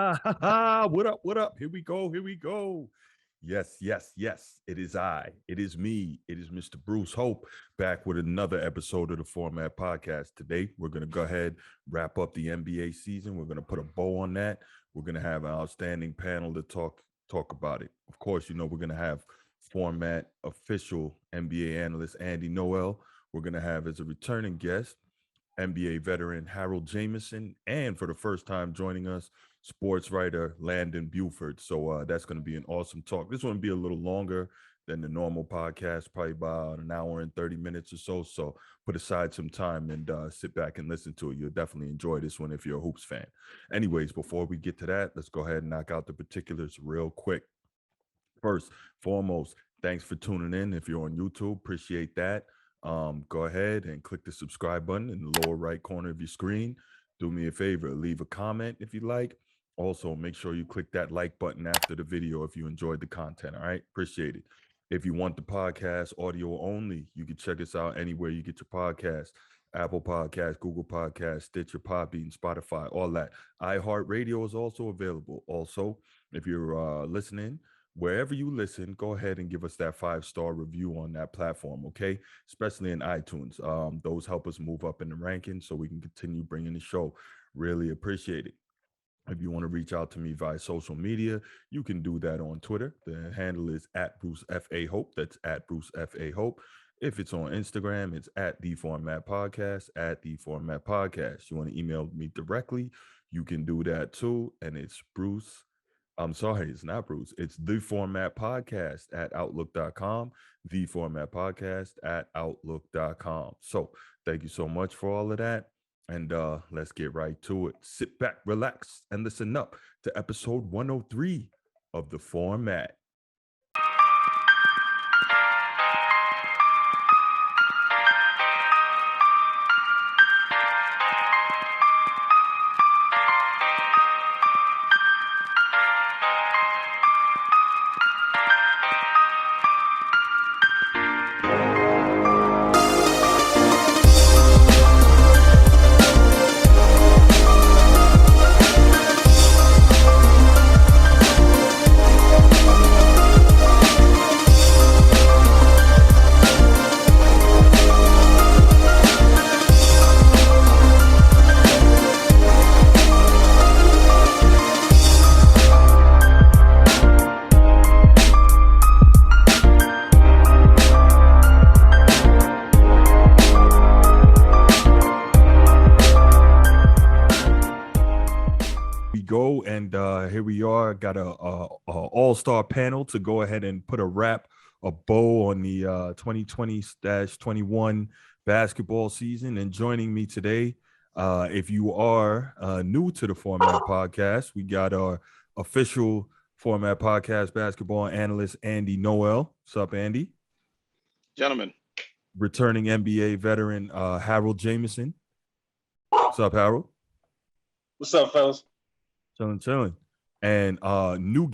What up? What up? Here we go. Here we go. Yes, yes, yes. It is I. It is me. It is Mr. Bruce Hope back with another episode of the Format Podcast. Today, we're going to go ahead, wrap up the NBA season. We're going to put a bow on that. We're going to have an outstanding panel to talk about it. Of course, we're going to have Format official NBA analyst Andy Noel. We're going to have as a returning guest NBA veteran Harold Jamison, and for the first time joining us, sports writer Landon Buford. So that's going to be an awesome talk. This one will be a little longer than the normal podcast, probably about an hour and 30 minutes or so. So put aside some time and sit back and listen to it. You'll definitely enjoy this one if you're a Hoops fan. Anyways, before we get to that, let's go ahead and knock out the particulars real quick. First, foremost, thanks for tuning in. If you're on YouTube, appreciate that. Go ahead and click the subscribe button in the lower right corner of your screen. Do me a favor, leave a comment if you like. Also, make sure you click that like button after the video if you enjoyed the content. All right, appreciate it. If you want the podcast audio only, you can check us out anywhere you get your podcast. Apple Podcasts, Google Podcasts, Stitcher, Podbean, Spotify, all that. iHeartRadio is also available. Also, if you're listening, wherever you listen, go ahead and give us that 5-star review on that platform, okay? Especially in iTunes. Those help us move up in the rankings so we can continue bringing the show. Really appreciate it. If you want to reach out to me via social media, you can do that on Twitter. The handle is at Bruce F.A. Hope. That's at Bruce F.A. Hope. If it's on Instagram, it's at The Format Podcast, at The Format Podcast. You want to email me directly, you can do that too. And it's Bruce. I'm sorry, it's not Bruce. It's The Format Podcast at Outlook.com. The Format Podcast at Outlook.com. So thank you so much for all of that. And let's get right to it. Sit back, relax, and listen up to episode 103 of The Format. Here we are, got a all-star panel to go ahead and put a bow on the 2020-21 basketball season. And joining me today, if you are new to the Format Podcast, we got our official Format Podcast basketball analyst, Andy Noel. What's up, Andy? Gentlemen. Returning NBA veteran, Harold Jamison. What's up, Harold? What's up, fellas? Chilling. And brand new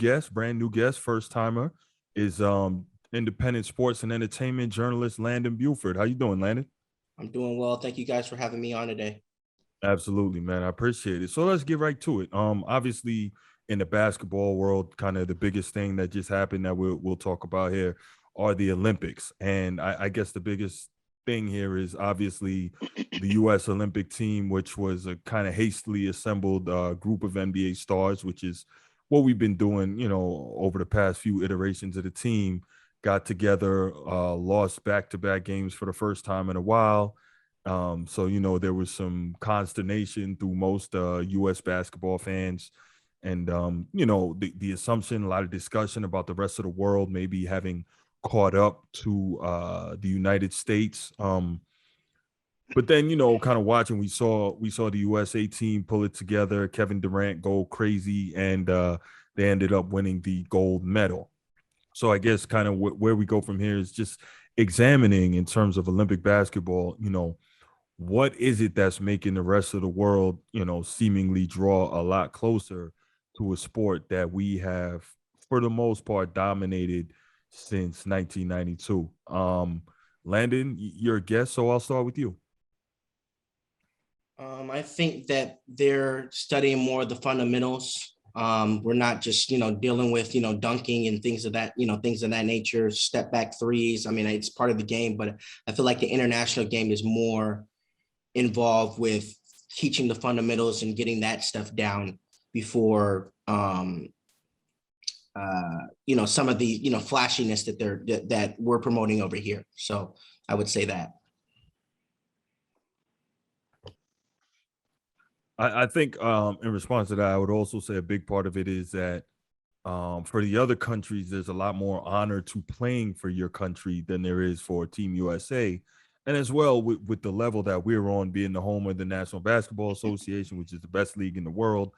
guest, first timer is independent sports and entertainment journalist Landon Buford. How you doing, Landon? I'm doing well. Thank you guys for having me on today. Absolutely, man. I appreciate it. So let's get right to it. Obviously in the basketball world, kind of the biggest thing that just happened that we'll talk about here are the Olympics. And I guess the biggest thing here is obviously the U.S. Olympic team, which was a kind of hastily assembled group of NBA stars, which is what we've been doing, over the past few iterations of the team. Got together, lost back-to-back games for the first time in a while. So, there was some consternation through most U.S. basketball fans. And, the assumption, a lot of discussion about the rest of the world maybe having caught up to the United States. But then, kind of watching, we saw the USA team pull it together, Kevin Durant go crazy, and they ended up winning the gold medal. So I guess kind of where we go from here is just examining in terms of Olympic basketball, what is it that's making the rest of the world, seemingly draw a lot closer to a sport that we have, for the most part, dominated since 1992. Landon, you're a guest, so I'll start with you. I think that they're studying more of the fundamentals We're not just, dealing with, dunking and things of that, things of that nature, step back threes. I mean, it's part of the game, but I feel like the international game is more involved with teaching the fundamentals and getting that stuff down before, some of the, flashiness that we're promoting over here. So I would say that. I think in response to that, I would also say a big part of it is that for the other countries, there's a lot more honor to playing for your country than there is for Team USA. And as well with the level that we're on, being the home of the National Basketball Association, which is the best league in the world,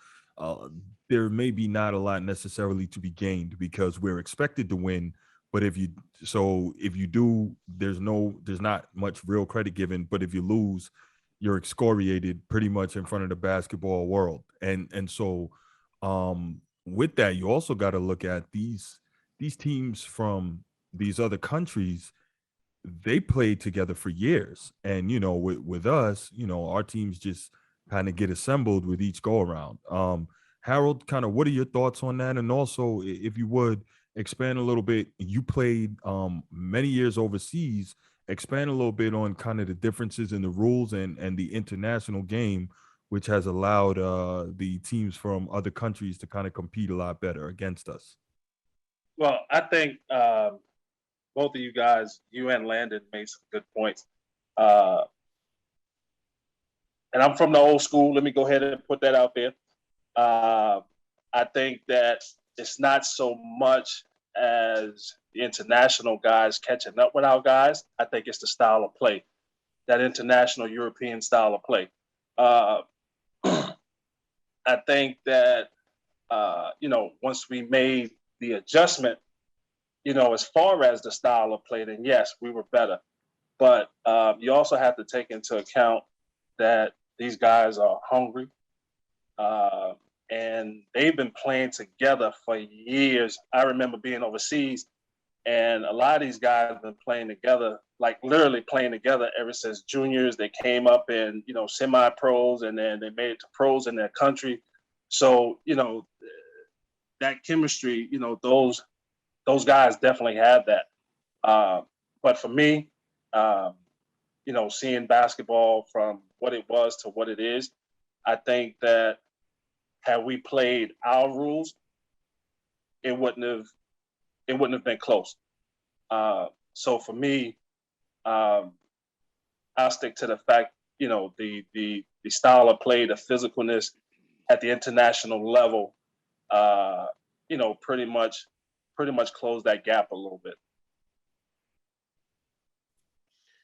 there may be not a lot necessarily to be gained because we're expected to win. But if you do, there's not much real credit given. But if you lose, you're excoriated pretty much in front of the basketball world. And so with that, you also got to look at these teams from these other countries. They played together for years, and with us, our teams just kind of get assembled with each go around. Harold, kind of, what are your thoughts on that? And also, if you would expand a little bit, you played many years overseas. Expand a little bit on kind of the differences in the rules and the international game, which has allowed the teams from other countries to kind of compete a lot better against us. Well, I think both of you guys, you and Landon, made some good points. And I'm from the old school. Let me go ahead and put that out there. I think that it's not so much as the international guys catching up with our guys. I think it's the style of play, that international European style of play. I think that, once we made the adjustment, as far as the style of play, then yes, we were better. But you also have to take into account that these guys are hungry. And they've been playing together for years. I remember being overseas, and a lot of these guys have been playing together, like literally playing together ever since juniors. They came up in, semi-pros, and then they made it to pros in their country. So, that chemistry, those guys definitely have that. But for me, seeing basketball from what it was to what it is, I think that had we played our rules, it wouldn't have been close. So for me, I'll stick to the fact, the style of play, the physicalness at the international level, pretty much close that gap a little bit.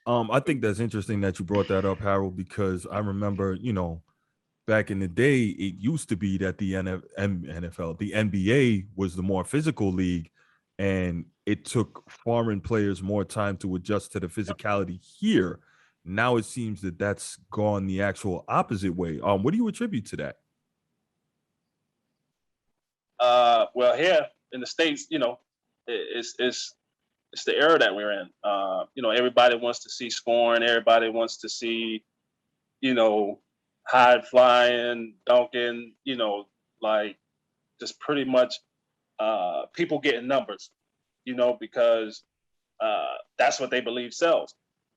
I think that's interesting that you brought that up, Harold, because I remember, back in the day, it used to be that the NFL, the NBA was the more physical league, and it took foreign players more time to adjust to the physicality here. Now it seems that that's gone the actual opposite way. What do you attribute to that? Well, here in the States, it's the era that we're in. Everybody wants to see scoring. Everybody wants to see, high flying, dunking, like just pretty much people getting numbers, because that's what they believe sells.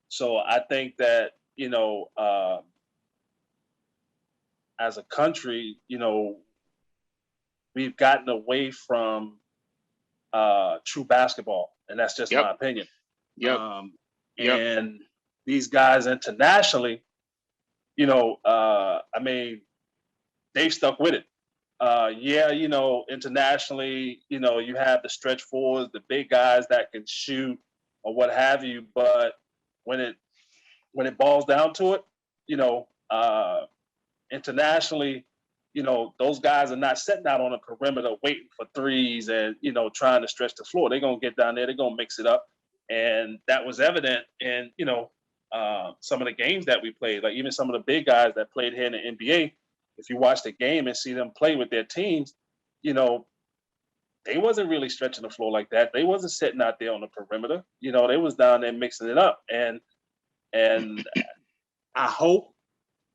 So I think that, as a country, we've gotten away from true basketball, and that's just my opinion. And these guys internationally, they've stuck with it. Internationally, you have the stretch fours, the big guys that can shoot or what have you, but when it boils down to it, internationally, those guys are not sitting out on the perimeter waiting for threes and, trying to stretch the floor. They're going to get down there. They're going to mix it up. And that was evident in, some of the games that we played, like even some of the big guys that played here in the NBA. If you watch the game and see them play with their teams, they wasn't really stretching the floor like that. They wasn't sitting out there on the perimeter. They was down there mixing it up. And I hope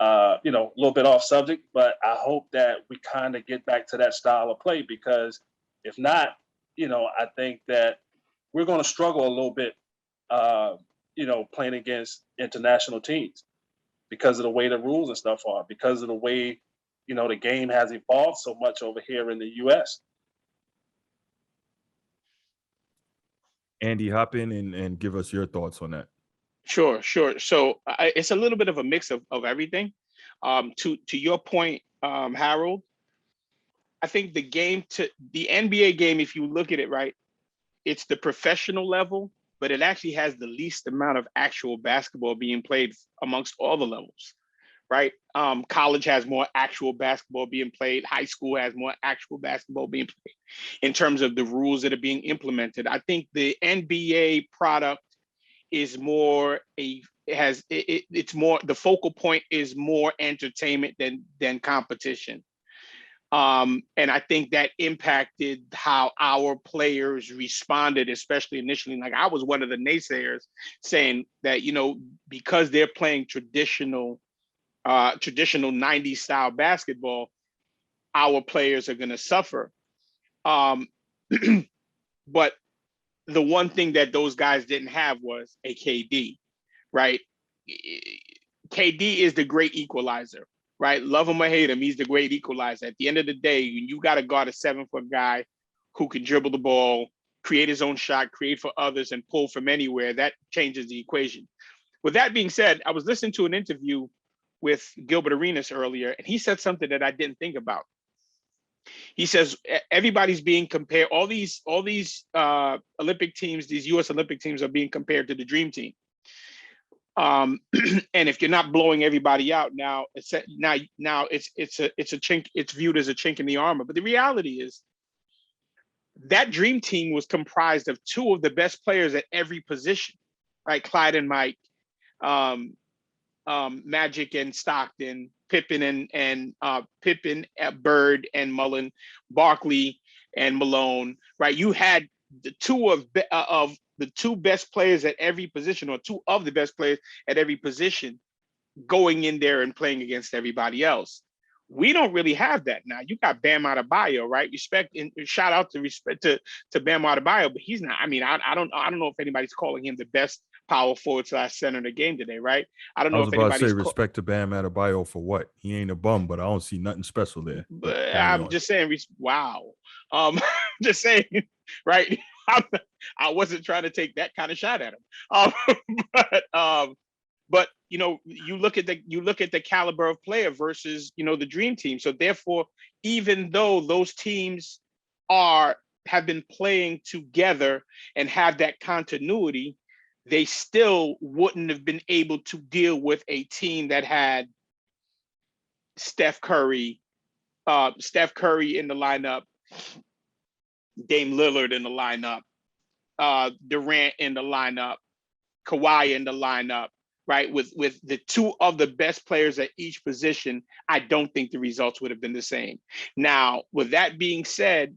a little bit off subject, but I hope that we kind of get back to that style of play, because if not, I think that we're going to struggle a little bit, playing against international teams because of the way the rules and stuff are, because of the way, the game has evolved so much over here in the U.S. Andy, hop in and give us your thoughts on that. Sure. So it's a little bit of a mix of everything. To your point, Harold, I think the NBA game, if you look at it right, it's the professional level, but it actually has the least amount of actual basketball being played amongst all the levels, right? College has more actual basketball being played. High school has more actual basketball being played in terms of the rules that are being implemented. I think the NBA product is more it's more, the focal point is more entertainment than competition. And I think that impacted how our players responded, especially initially. Like, I was one of the naysayers saying that, because they're playing traditional 90s style basketball, our players are going to suffer. But the one thing that those guys didn't have was a KD, right? KD is the great equalizer, right? Love him or hate him, he's the great equalizer. At the end of the day, you got to guard a 7-foot guy who can dribble the ball, create his own shot, create for others, and pull from anywhere. That changes the equation. With that being said, I was listening to an interview with Gilbert Arenas earlier, and he said something that I didn't think about. He says everybody's being compared. All these Olympic teams, these U.S. Olympic teams, are being compared to the Dream Team. And if you're not blowing everybody out now, it's a chink. It's viewed as a chink in the armor. But the reality is that Dream Team was comprised of two of the best players at every position, right? Clyde and Mike, Magic and Stockton, Pippen and Bird and Mullen, Barkley and Malone, right? You had the two of the two best players at every position, or two of the best players at every position, going in there and playing against everybody else. We don't really have that now. You got Bam Adebayo, right? Respect and shout out to Bam Adebayo, but he's not. I mean, I don't know if anybody's calling him the best power forward / center in the game today, right? I don't know if anybody's say respect to Bam Adebayo for what? He ain't a bum, but I don't see nothing special there. But I'm just saying, wow. Just saying, right? I wasn't trying to take that kind of shot at him. But you look at the caliber of player versus the Dream Team. So therefore, even though those teams have been playing together and have that continuity, they still wouldn't have been able to deal with a team that had Steph Curry in the lineup, Dame Lillard in the lineup, Durant in the lineup, Kawhi in the lineup, right? With the two of the best players at each position, I don't think the results would have been the same. Now, with that being said,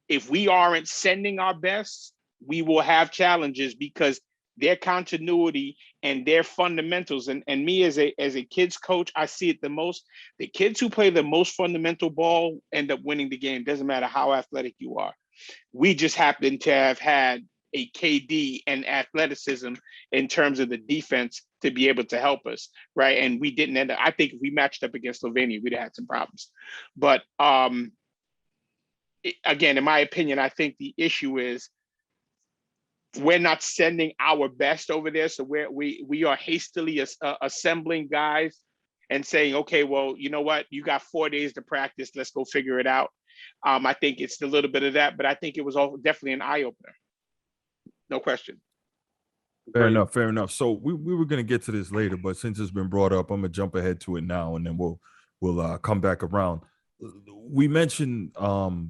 if we aren't sending our best, we will have challenges, because their continuity and their fundamentals, and me as a kids coach, I see it the most. The kids who play the most fundamental ball end up winning the game. Doesn't matter how athletic you are. We just happen to have had a KD and athleticism in terms of the defense to be able to help us, right? And we didn't end up. I think if we matched up against Slovenia, we'd have had some problems. But again, in my opinion, I think the issue is we're not sending our best over there. So we are hastily assembling guys and saying, okay, well, you know what? You got 4 days to practice. Let's go figure it out. I think it's a little bit of that, but I think it was definitely an eye opener. No question. Fair enough. So we were going to get to this later, but since it's been brought up, I'm going to jump ahead to it now, and then we'll come back around. We mentioned the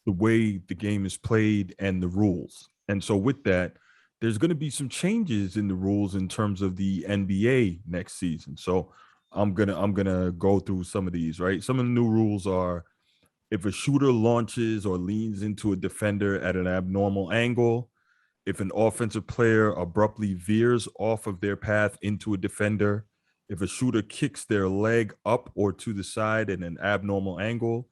way the game is played and the rules. And so with that, there's going to be some changes in the rules in terms of the NBA next season. So I'm going to go through some of these, right? Some of the new rules are: if a shooter launches or leans into a defender at an abnormal angle, if an offensive player abruptly veers off of their path into a defender, if a shooter kicks their leg up or to the side in an abnormal angle,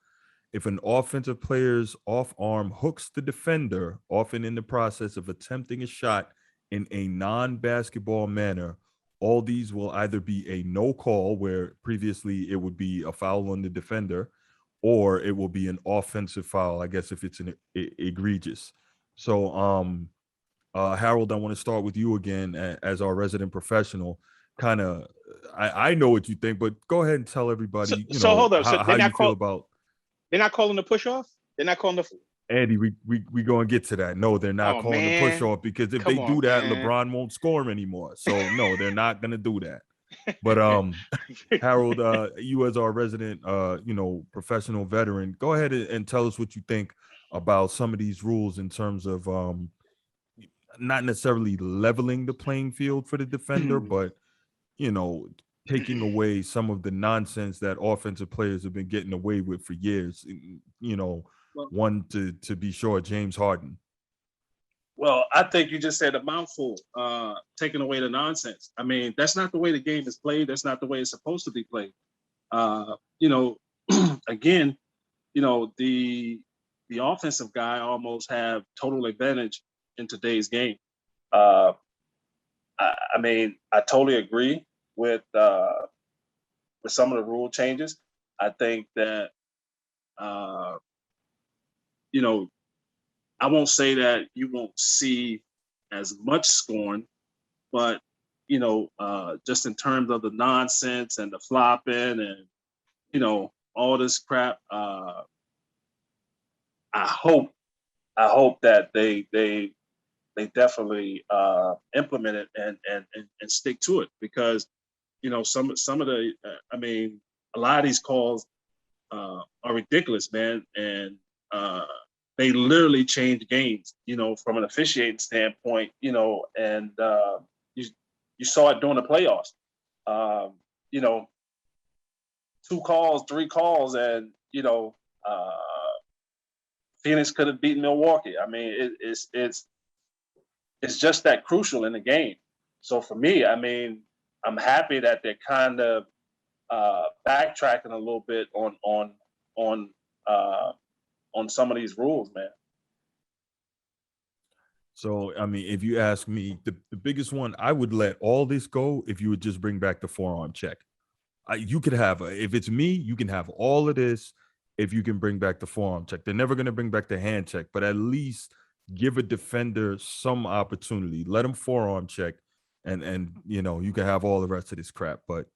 if an offensive player's off arm hooks the defender, often in the process of attempting a shot in a non-basketball manner, all these will either be a no call, where previously it would be a foul on the defender, or it will be an offensive foul, I guess, if it's an egregious. So, Harold, I want to start with you again as our resident professional. Kind of, I know what you think, but go ahead and tell everybody, So hold up. So how you feel about. They're not calling the push off. They're not calling the. Andy, we gonna get to that. No, they're not calling the push off, because if they do that, LeBron won't score him anymore. So no, they're not gonna do that. But Harold, you as our resident professional veteran, go ahead and tell us what you think about some of these rules in terms of not necessarily leveling the playing field for the defender, but taking away some of the nonsense that offensive players have been getting away with for years. One to be sure, James Harden. Well, I think you just said a mouthful, taking away the nonsense. I mean, that's not the way the game is played. That's not the way it's supposed to be played. Again, the offensive guy almost have total advantage in today's game. I mean, I totally agree with some of the rule changes. I think that I won't say that you won't see as much scoring, but just in terms of the nonsense and the flopping and all this crap, I hope that they definitely implement it and stick to it, because some of the I mean, a lot of these calls are ridiculous, man, and they literally change games, from an officiating standpoint, and you saw it during the playoffs. 2 calls, 3 calls, and Phoenix could have beaten Milwaukee. I mean, it's just that crucial in the game. So for me, I mean, I'm happy that they're kind of backtracking a little bit on some of these rules, man. So, I mean, if you ask me, the biggest one, I would let all this go if you would just bring back the forearm check. You could have, if it's me, you can have all of this if you can bring back the forearm check. They're never going to bring back the hand check, but at least give a defender some opportunity. Let them forearm check, and you can have all the rest of this crap. But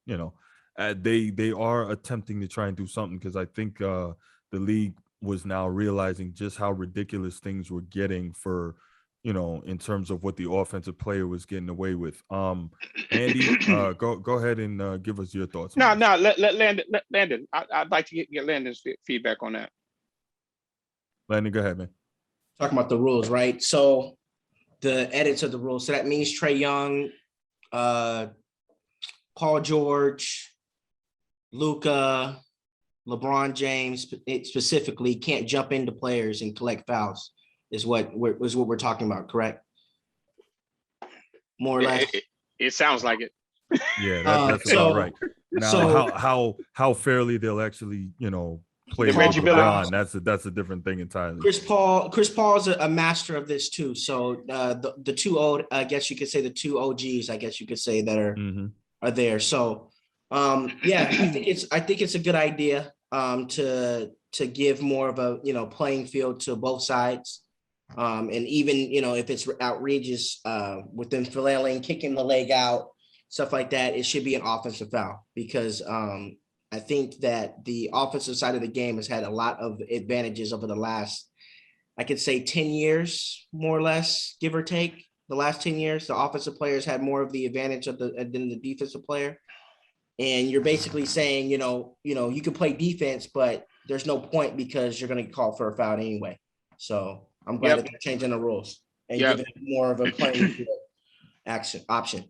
they are attempting to try and do something, because I think the league was now realizing just how ridiculous things were getting for in terms of what the offensive player was getting away with. Andy, go ahead and give us your thoughts. No, let Landon. I'd like to get Landon's feedback on that. Landon, go ahead, man. Talking about the rules, right? So the edits of the rules. So that means Trae Young, Paul George, Luka, LeBron James specifically can't jump into players and collect fouls. Is what we're talking about, correct? More or less. It sounds like it. Yeah, that's about right. Now, how fairly they'll actually, play with LeBron, that's a different thing entirely. Chris Paul is a master of this too. So the two old, I guess you could say the 2 OGs, I guess you could say, that are there. So yeah, I think it's a good idea to give more of a playing field to both sides. And even, if it's outrageous with them flailing, kicking the leg out, stuff like that, it should be an offensive foul, because I think that the offensive side of the game has had a lot of advantages over the last, I could say 10 years, more or less, give or take. The last 10 years, the offensive players had more of the advantage than the defensive player. And you're basically saying, you can play defense, but there's no point, because you're going to call for a foul anyway. So I'm glad that they're changing the rules and giving it more of a playing field option.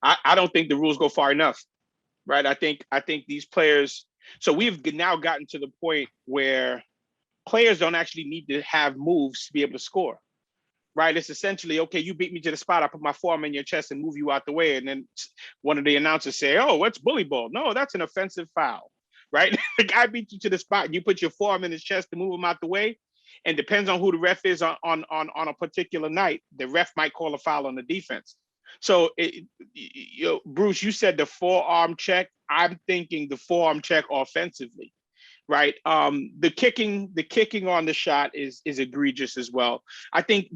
I don't think the rules go far enough, right? I think these players. So we've now gotten to the point where players don't actually need to have moves to be able to score, right? It's essentially, okay, you beat me to the spot. I put my forearm in your chest and move you out the way. And then one of the announcers say, oh, what's bully ball? No, that's an offensive foul, right? The guy beat you to the spot. You put your forearm in his chest to move him out the way. And depends on who the ref is on a particular night, the ref might call a foul on the defense. So, Bruce, you said the forearm check. I'm thinking the forearm check offensively, right? The kicking on the shot is egregious as well. I think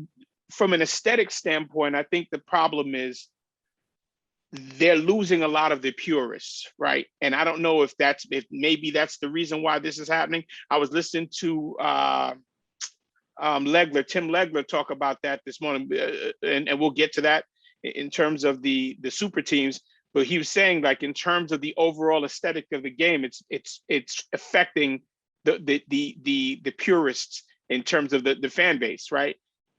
from an aesthetic standpoint, I think the problem is they're losing a lot of the purists, right? And I don't know if maybe that's the reason why this is happening. I was listening to Tim Legler talk about that this morning, and we'll get to that in terms of the super teams. But he was saying, like, in terms of the overall aesthetic of the game, it's affecting the purists in terms of the fan base, right?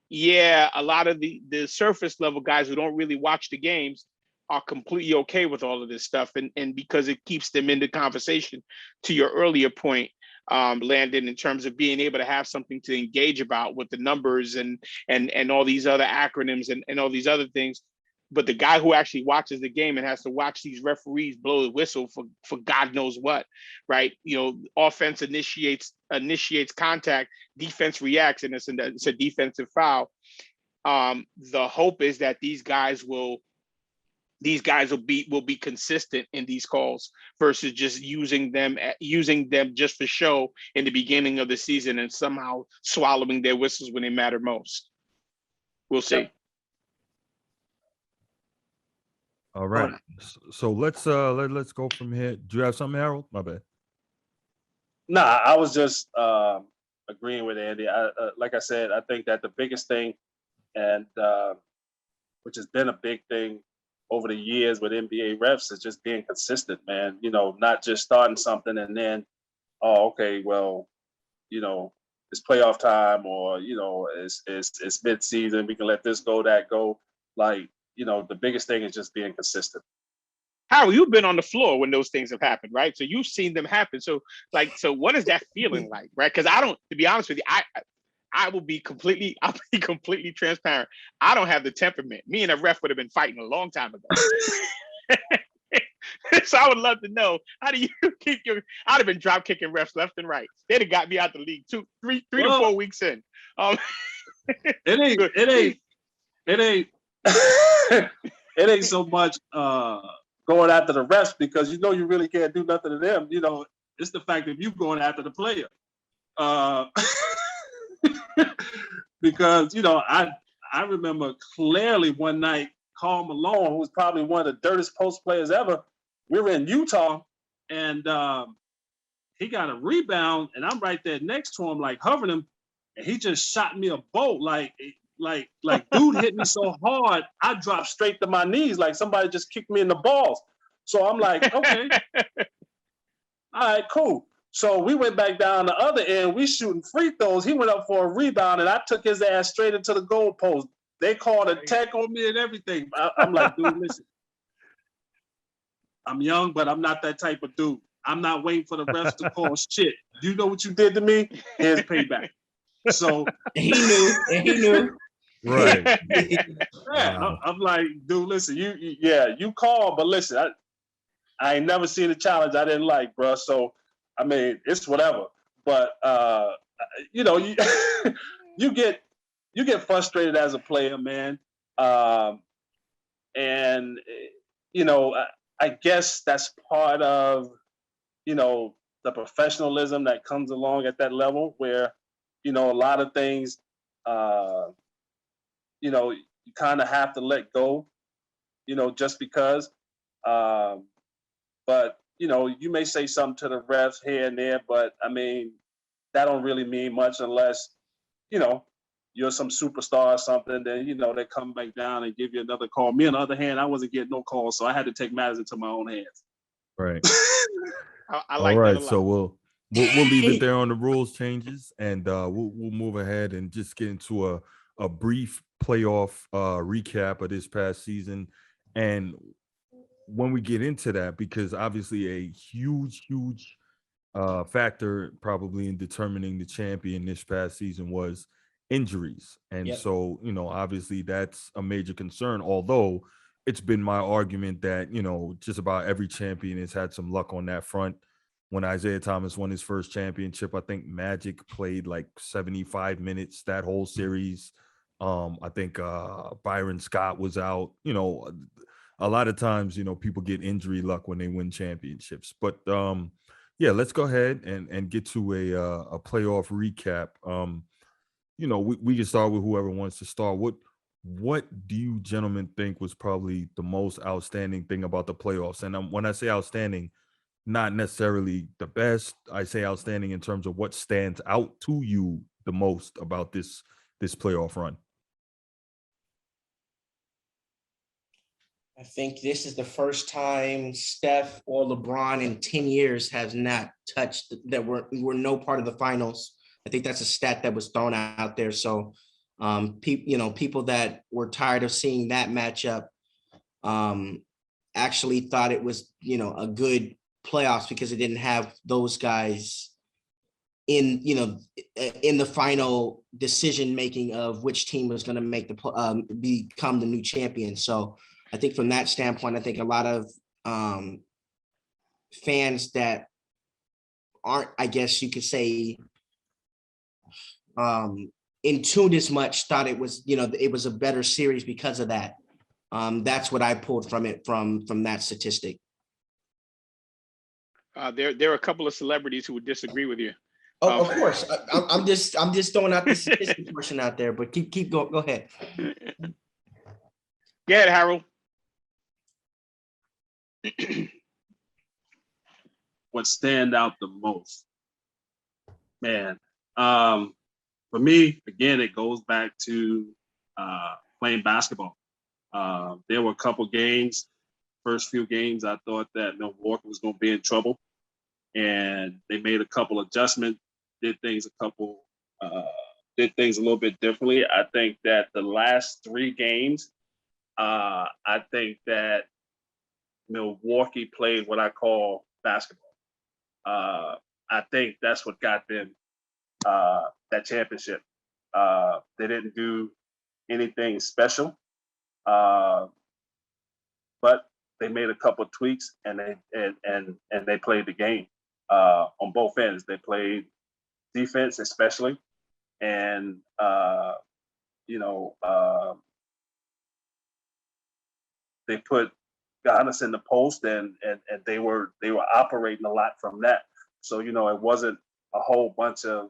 Yeah, a lot of the surface level guys who don't really watch the games are completely okay with all of this stuff, and because it keeps them in the conversation. To your earlier point, Landon, in terms of being able to have something to engage about with the numbers and all these other acronyms and all these other things. But the guy who actually watches the game and has to watch these referees blow the whistle for God knows what, right? Offense initiates contact, defense reacts, and it's a defensive foul. The hope is that these guys will be consistent in these calls versus just using them just for show in the beginning of the season and somehow swallowing their whistles when they matter most. We'll see. All right. So let's go from here. Do you have something, Harold? My bad. Nah, I was just agreeing with Andy. Like I said, I think that the biggest thing, and which has been a big thing over the years with NBA refs, is just being consistent, man. Not just starting something and then, oh, okay, well, it's playoff time, or it's mid-season, we can let this go, that go. Like, the biggest thing is just being consistent. Howard, you've been on the floor when those things have happened, right? So you've seen them happen. So what is that feeling like, right? Because to be honest with you, I'll be completely transparent. I don't have the temperament. Me and a ref would have been fighting a long time ago. So I would love to know, how do you keep I'd have been drop kicking refs left and right. They'd have got me out the league 3 to 4 weeks in. It ain't so much going after the refs, because you really can't do nothing to them. It's the fact that you going after the player. Because I remember clearly one night, Karl Malone, who was probably one of the dirtiest post players ever, we were in Utah, and he got a rebound, and I'm right there next to him, like hovering him, and he just shot me a bolt, like dude hit me so hard, I dropped straight to my knees, like somebody just kicked me in the balls. So I'm like, okay, all right, cool. So we went back down the other end. We shooting free throws. He went up for a rebound, and I took his ass straight into the goal post. They called a tech on me and everything. I'm like, dude, listen. I'm young, but I'm not that type of dude. I'm not waiting for the refs to call shit. You know what you did to me? Here's payback. So he knew. Right. Yeah, wow. I'm like, dude, listen, you call, but listen, I ain't never seen a challenge I didn't like, bro. So, I mean, it's whatever. But you get frustrated as a player, man. And I guess that's part of the professionalism that comes along at that level, where a lot of things you kind of have to let go, just because. But, you may say something to the refs here and there, but I mean, that don't really mean much unless, you're some superstar or something, then, they come back down and give you another call. Me, on the other hand, I wasn't getting no calls, so I had to take matters into my own hands. Right. I like all right, that a lot. so we'll leave it there on the rules changes, and we'll move ahead and just get into a brief playoff recap of this past season. And when we get into that, because obviously a huge factor probably in determining the champion this past season was injuries. And Yep. so, obviously that's a major concern, although it's been my argument that, just about every champion has had some luck on that front. When Isaiah Thomas won his first championship, I think Magic played like 75 minutes that whole series. I think Byron Scott was out. A lot of times, people get injury luck when they win championships. But yeah, let's go ahead and get to a playoff recap. We can start with whoever wants to start. What do you gentlemen think was probably the most outstanding thing about the playoffs? And when I say outstanding, not necessarily the best. I say outstanding in terms of what stands out to you the most about this playoff run. I think this is the first time Steph or LeBron in 10 years has not touched that were no part of the finals. I think that's a stat that was thrown out there. So, people that were tired of seeing that matchup actually thought it was, a good playoffs because it didn't have those guys in the final decision making of which team was going to make become the new champion. So I think from that standpoint, I think a lot of fans that aren't, I guess you could say, in tune as much thought it was, it was a better series because of that. That's what I pulled from it from that statistic. There are a couple of celebrities who would disagree with you. Oh, of course. I'm just throwing out the statistic portion out there, but keep go ahead. Go ahead, Harold. What stand out the most, man? For me, again, it goes back to playing basketball. There were a couple games, first few games, I thought that Milwaukee was going to be in trouble, and they made a couple adjustments, did things a little bit differently. I think that the last 3 games, I think that Milwaukee played what I call basketball. I think that's what got them that championship. They didn't do anything special, but they made a couple of tweaks and they played the game on both ends. They played defense especially, and they put Giannis in the post, and they were operating a lot from that. So it wasn't a whole bunch of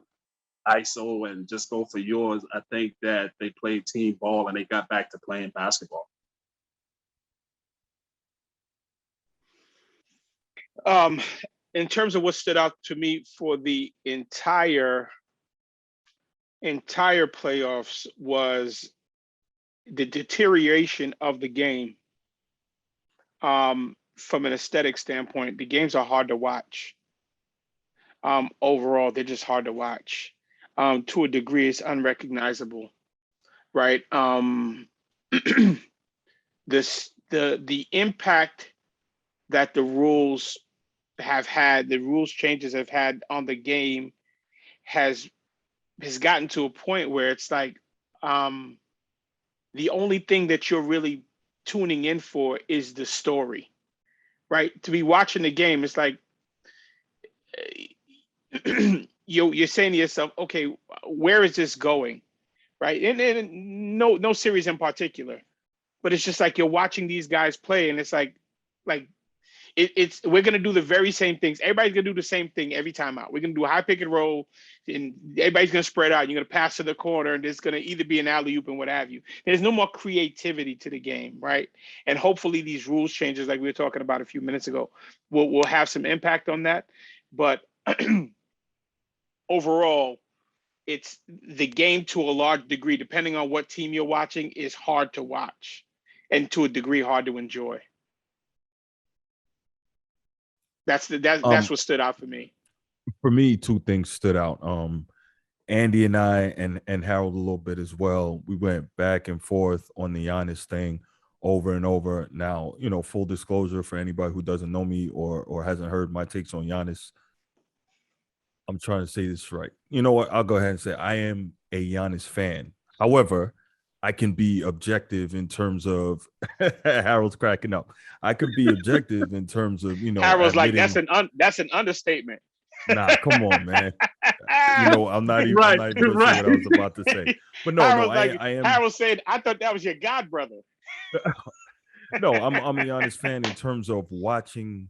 ISO and just go for yours. I think that they played team ball and they got back to playing basketball. In terms of what stood out to me for the entire playoffs was the deterioration of the game. From an aesthetic standpoint, the games are hard to watch. Overall, they're just hard to watch. To a degree, it's unrecognizable, right? The impact that the rules changes have had on the game has gotten to a point where it's like the only thing that you're really tuning in for is the story, right? To be watching the game, it's like you're saying to yourself, okay, where is this going, right? And no series in particular, but it's just like you're watching these guys play, and it's like we're gonna do the very same things. Everybody's gonna do the same thing every time out. We're gonna do a high pick and roll, and everybody's gonna spread out. You're gonna pass to the corner, and there's gonna either be an alley-oop and what have you. There's no more creativity to the game, right? And hopefully these rules changes, like we were talking about a few minutes ago, will have some impact on that. But overall, it's the game to a large degree, depending on what team you're watching, is hard to watch, and to a degree hard to enjoy. That's what stood out for me. For me, 2 things stood out. Andy and I and Harold a little bit as well. We went back and forth on the Giannis thing over and over. Now, full disclosure for anybody who doesn't know me or hasn't heard my takes on Giannis. I'm trying to say this right. You know what? I'll go ahead and say I am a Giannis fan. However, I can be objective in terms of Harold's cracking up. I could be objective in terms of, Harold's like, admitting, that's an understatement. nah, come on, man. I'm not even I'm Right, not even gonna say right. what I was about to say. But no, Harold's like, I am Harold said, I thought that was your god brother. no, I'm a Giannis fan in terms of watching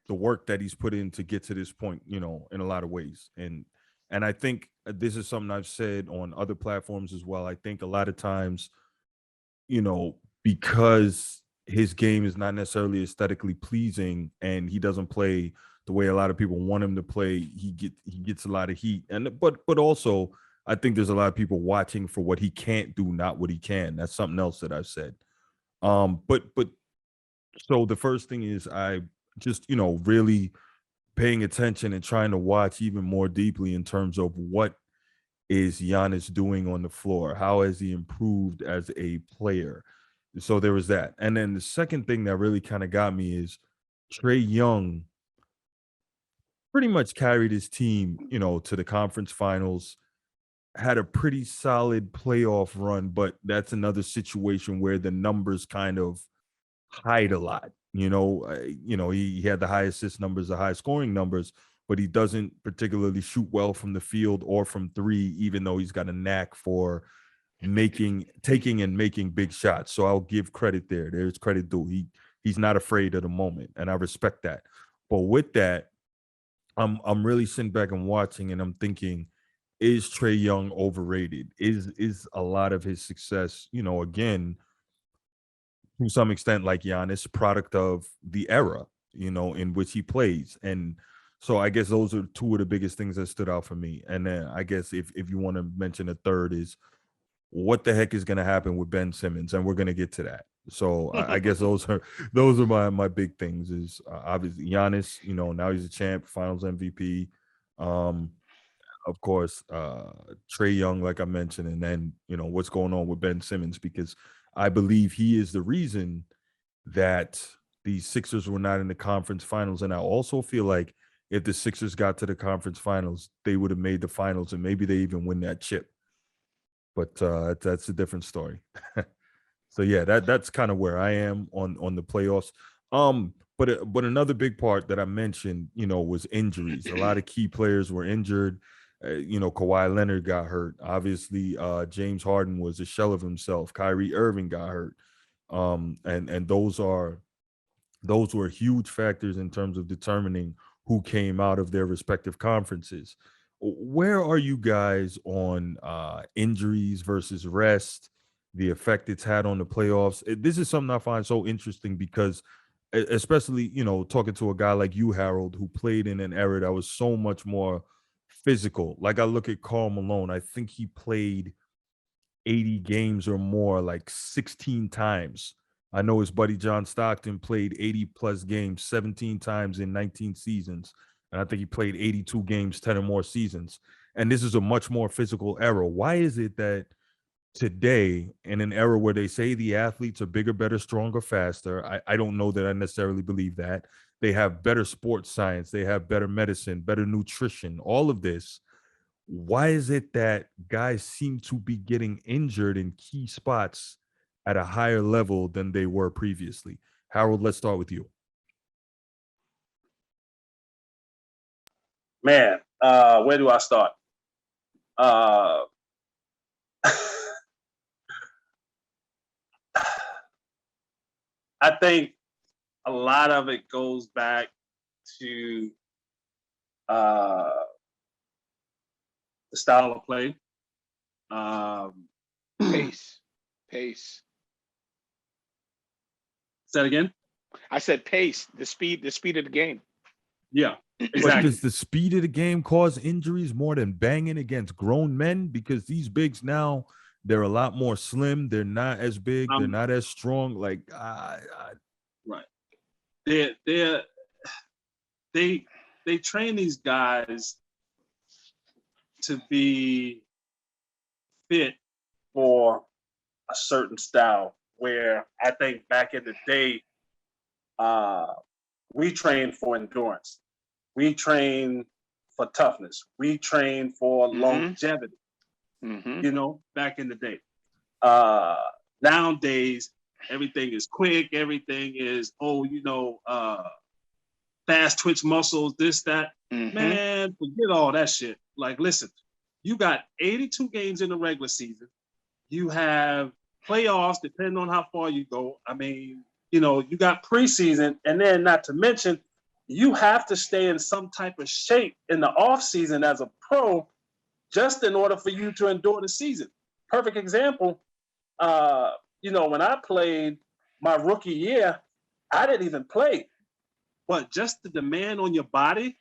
the work that he's put in to get to this point, in a lot of ways. And I think this is something I've said on other platforms as well. I think a lot of times, because his game is not necessarily aesthetically pleasing and he doesn't play the way a lot of people want him to play, he gets a lot of heat. And but also I think there's a lot of people watching for what he can't do, not what he can. That's something else that I've said. But so the first thing is I just, really paying attention and trying to watch even more deeply in terms of what is Giannis doing on the floor? How has he improved as a player? So there was that. And then the second thing that really kind of got me is Trey Young pretty much carried his team, to the conference finals, had a pretty solid playoff run, but that's another situation where the numbers kind of hide a lot. He had the high assist numbers, the high scoring numbers, but he doesn't particularly shoot well from the field or from three, even though he's got a knack for taking and making big shots. So I'll give credit there. There's credit due. He's not afraid of the moment, and I respect that. But with that, I'm really sitting back and watching, and I'm thinking, is Trey Young overrated? Is a lot of his success, again, to some extent, like Giannis, product of the era, in which he plays. And so I guess those are two of the biggest things that stood out for me. And then I guess if you want to mention a third is what the heck is going to happen with Ben Simmons, and we're going to get to that. So I guess those are my big things. Is obviously Giannis, now he's a champ, Finals MVP. Um, of course, Trey Young, like I mentioned, and then what's going on with Ben Simmons, because I believe he is the reason that the Sixers were not in the conference finals. And I also feel like if the Sixers got to the conference finals, they would have made the finals and maybe they even win that chip. But that's a different story. So yeah, that's kind of where I am on the playoffs. But another big part that I mentioned, was injuries. A lot of key players were injured. Kawhi Leonard got hurt. Obviously, James Harden was a shell of himself. Kyrie Irving got hurt. And those were huge factors in terms of determining who came out of their respective conferences. Where are you guys on injuries versus rest, the effect it's had on the playoffs? This is something I find so interesting because, especially, talking to a guy like you, Harold, who played in an era that was so much more physical. Like I look at Karl Malone, I think he played 80 games or more, like 16 times. I know his buddy John Stockton played 80 plus games 17 times in 19 seasons. And I think he played 82 games, 10 or more seasons. And this is a much more physical era. Why is it that today, in an era where they say the athletes are bigger, better, stronger, faster, I don't know that I necessarily believe that. They have better sports science, they have better medicine, better nutrition, all of this. Why is it that guys seem to be getting injured in key spots at a higher level than they were previously? Harold, let's start with you. Man, where do I start? I think a lot of it goes back to the style of play. Pace. Say that again? I said pace, the speed of the game. Yeah, But exactly. does the speed of the game cause injuries more than banging against grown men? Because these bigs now, they're a lot more slim. They're not as big. They're not as strong. Like, right. They train these guys to be fit for a certain style. Where I think back in the day, we trained for endurance. We trained for toughness. We trained for longevity. Mm-hmm. You know, back in the day. Nowadays, everything is quick. Everything is, fast twitch muscles, this, that. Mm-hmm. Man, forget all that shit. Like, listen, you got 82 games in the regular season. You have playoffs, depending on how far you go. I mean, you got preseason, and then not to mention, you have to stay in some type of shape in the off season as a pro, just in order for you to endure the season. Perfect example. When I played my rookie year, I didn't even play, but just the demand on your body,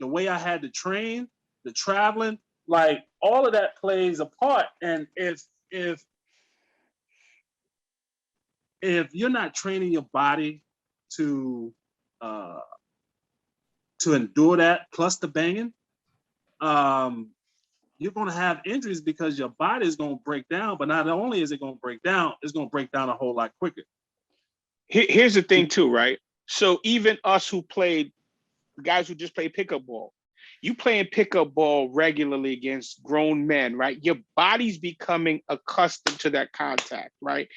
the way I had to train, the traveling, like all of that plays a part. And if you're not training your body to endure that, plus the banging, you're going to have injuries because your body is going to break down. But not only is it going to break down, it's going to break down a whole lot quicker. Here's the thing too, right? So even us who played, guys who just play pickup ball, you playing pickup ball regularly against grown men, right? Your body's becoming accustomed to that contact, right?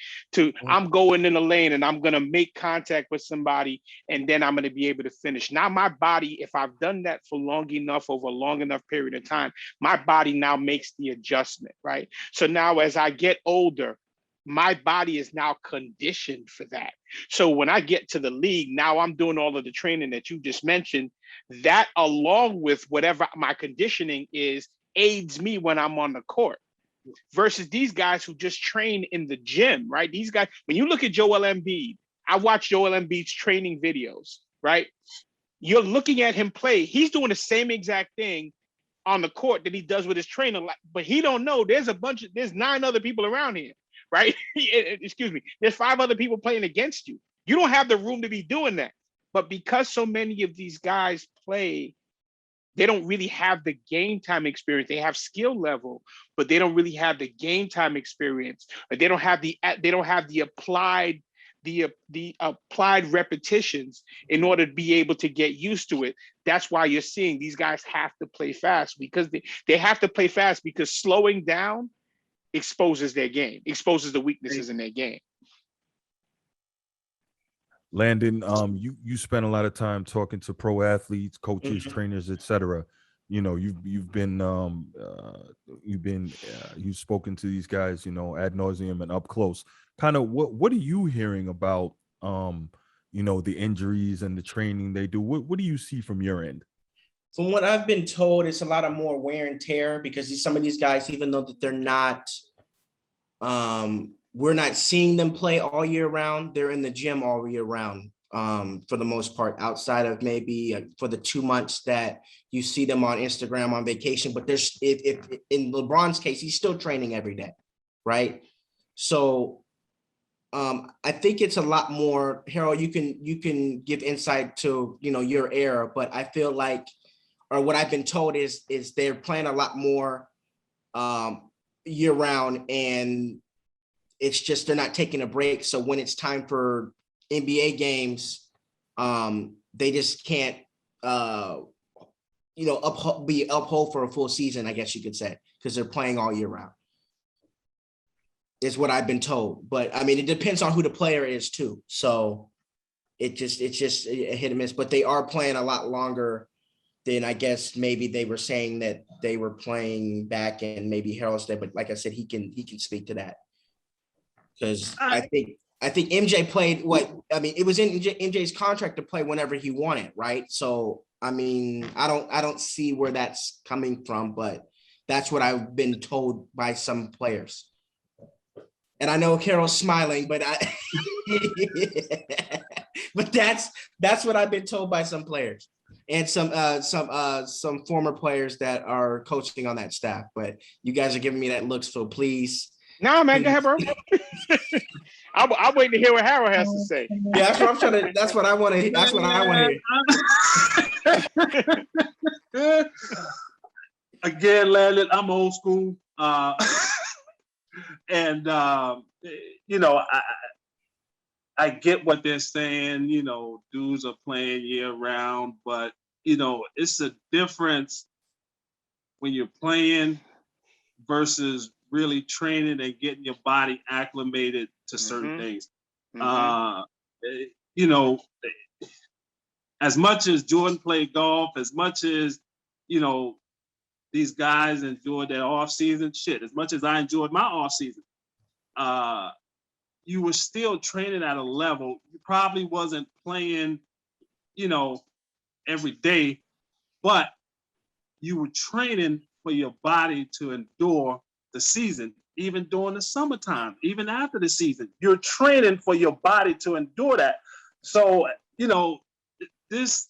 I'm going in the lane and I'm going to make contact with somebody and then I'm going to be able to finish. Now my body, if I've done that for long enough, over a long enough period of time, my body now makes the adjustment, right? So now as I get older, my body is now conditioned for that. So when I get to the league, now I'm doing all of the training that you just mentioned. That, along with whatever my conditioning is, aids me when I'm on the court. Versus these guys who just train in the gym, right? These guys, when you look at Joel Embiid, I watch Joel Embiid's training videos, right? You're looking at him play. He's doing the same exact thing on the court that he does with his trainer, but he don't know there's 9 other people around here. Right? Excuse me. There's 5 other people playing against you. You don't have the room to be doing that. But because so many of these guys play, they don't really have the game time experience. They have skill level, but they don't really have the game time experience. Or they don't have the applied repetitions in order to be able to get used to it. That's why you're seeing these guys have to play fast, because they have to play fast, because slowing down exposes their game, exposes the weaknesses in their game. Landon, you spend a lot of time talking to pro athletes, coaches, trainers, etc. You've spoken to these guys, ad nauseum and up close. Kind of what are you hearing about the injuries and the training they do? What do you see from your end? From what I've been told, it's a lot of more wear and tear, because some of these guys, even though that they're not, we're not seeing them play all year round, they're in the gym all year round, for the most part, outside of maybe for the 2 months that you see them on Instagram on vacation. But there's, if in LeBron's case, he's still training every day, right? So I think it's a lot more. Harold, you can give insight to your era, but I feel like, or what I've been told is they're playing a lot more year round, and it's just they're not taking a break. So when it's time for NBA games, they just can't be uphold for a full season, I guess you could say, because they're playing all year round. Is what I've been told. But I mean, it depends on who the player is too. So it's just a hit and miss, but they are playing a lot longer than I guess maybe they were saying that they were playing back in maybe Harold's day. But like I said, he can speak to that, because I think MJ played it was in MJ's contract to play whenever he wanted, right? So I mean, I don't see where that's coming from, but that's what I've been told by some players. And I know Carol's smiling, but but that's what I've been told by some players and some former players that are coaching on that staff. But you guys are giving me that look, so please. No, man, go ahead, bro. I'm waiting to hear what Harold has to say. Yeah, that's what I'm trying to. That's what I want to. That's what I want to hear. Again, Landon, I'm old school. And I get what they're saying. Dudes are playing year round, but it's a difference when you're playing versus really training and getting your body acclimated to certain things. You know, as much as Jordan played golf, as much as, you know, these guys enjoyed their off season, as much as I enjoyed my off season, you were still training at a level. You probably wasn't playing, you know, every day, but you were training for your body to endure the season, even during the summertime, even after the season. You're training for your body to endure that. So, you know, this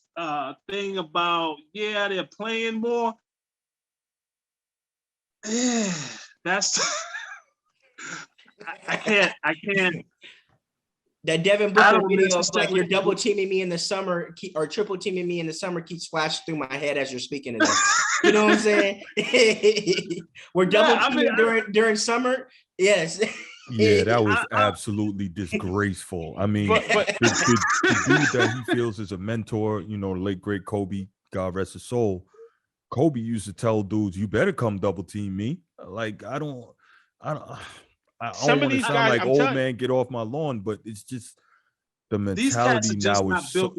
thing about, they're playing more, that's, I can't. That Devin Booker video of like you're double teaming me in the summer or triple teaming me in the summer keeps flashing through my head as you're speaking today. You know what I'm saying? We're double teaming during summer. Yes. Yeah, that was absolutely disgraceful. I mean, the dude that he feels is a mentor, you know, late great Kobe, God rest his soul. Kobe used to tell dudes, "You better come double team me." Like I don't want to sound like old man, get off my lawn, but it's just the mentality now is so.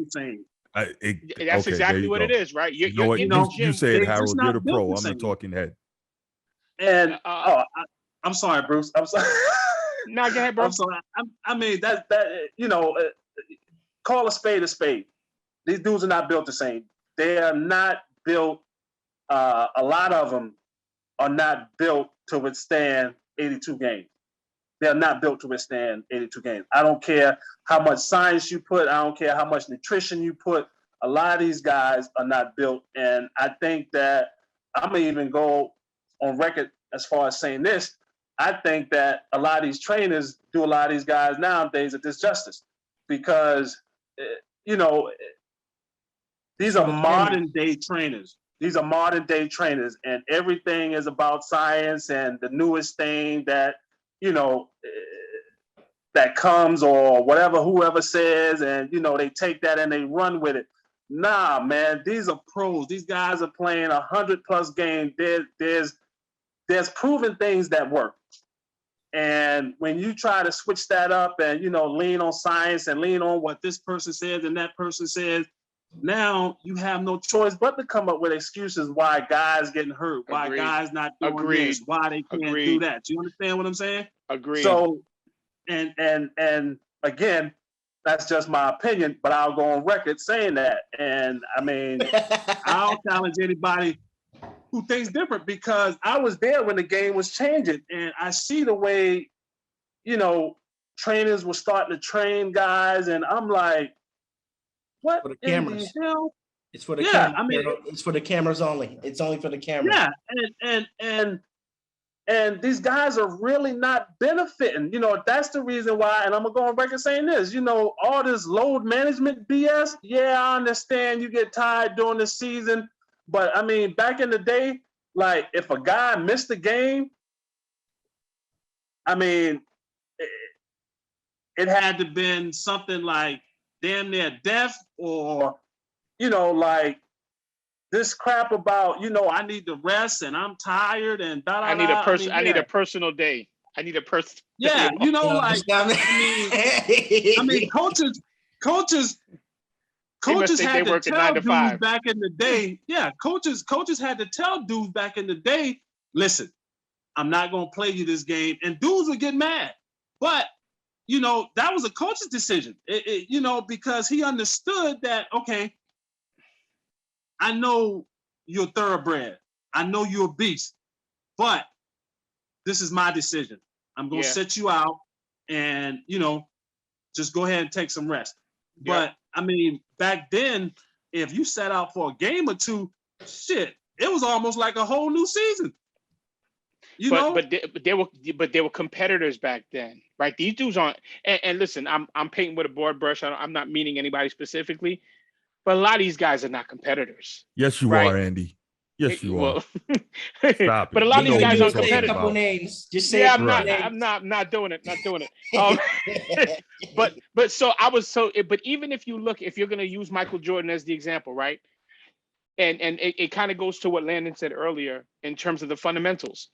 That's exactly what it is, right? You say it, Harold. You're the pro. I'm the talking head. And I'm sorry, Bruce. I'm sorry. No, go ahead, bro. I'm sorry. I mean, that you know, call a spade a spade. These dudes are not built the same. They are not built. A lot of them are not built to withstand 82 games. They're not built to withstand 82 games. I don't care how much science you put. I don't care how much nutrition you put. A lot of these guys are not built. And I think that I'm going to even go on record as far as saying this. I think that a lot of these trainers do a lot of these guys nowadays a disjustice because, you know, these are modern day trainers. These are modern day trainers, and everything is about science and the newest thing that, you know, that comes or whatever, whoever says, and, you know, they take that and they run with it. Nah, man, these are pros. These guys are playing 100+ games. There's proven things that work. And when you try to switch that up and, you know, lean on science and lean on what this person says and that person says, now you have no choice but to come up with excuses why guys getting hurt, why guys not doing this, why they can't do that. Do you understand what I'm saying? Agreed. So, and again, that's just my opinion, but I'll go on record saying that. And I mean, I'll challenge anybody who thinks different because I was there when the game was changing, and I see the way, you know, trainers were starting to train guys, and I'm like, what for the in cameras. the hell? It's for the cameras. I mean, it's for the cameras only. It's only for the cameras. Yeah, and these guys are really not benefiting. You know, that's the reason why, and I'm gonna go on record saying this, you know, all this load management BS, I understand you get tired during the season, but I mean, back in the day, like if a guy missed the game, I mean, it had to been something like damn near death or, you know, like this crap about, you know, I need to rest and I'm tired and I need a personal day. I need a person. Yeah, you know, like I mean, coaches had to tell dudes back in the day. Yeah, coaches had to tell dudes back in the day, listen, I'm not gonna play you this game, and dudes would get mad. But you know, that was a coach's decision. You know, because he understood that, okay, I know you're thoroughbred. I know you're a beast, but this is my decision. I'm going to set you out and, you know, just go ahead and take some rest. Yeah. But I mean, back then, if you set out for a game or two, shit, it was almost like a whole new season. You know? But they were competitors back then, right? These dudes aren't. And listen, I'm painting with a broad brush. I'm not meaning anybody specifically, but a lot of these guys are not competitors. Yes, you are, Andy. Yes, you are. Stop it. But a lot of these guys aren't competitors. A couple names. Just say I'm not doing it. Not doing it. But even if you're going to use Michael Jordan as the example, right? and it kind of goes to what Landon said earlier in terms of the fundamentals.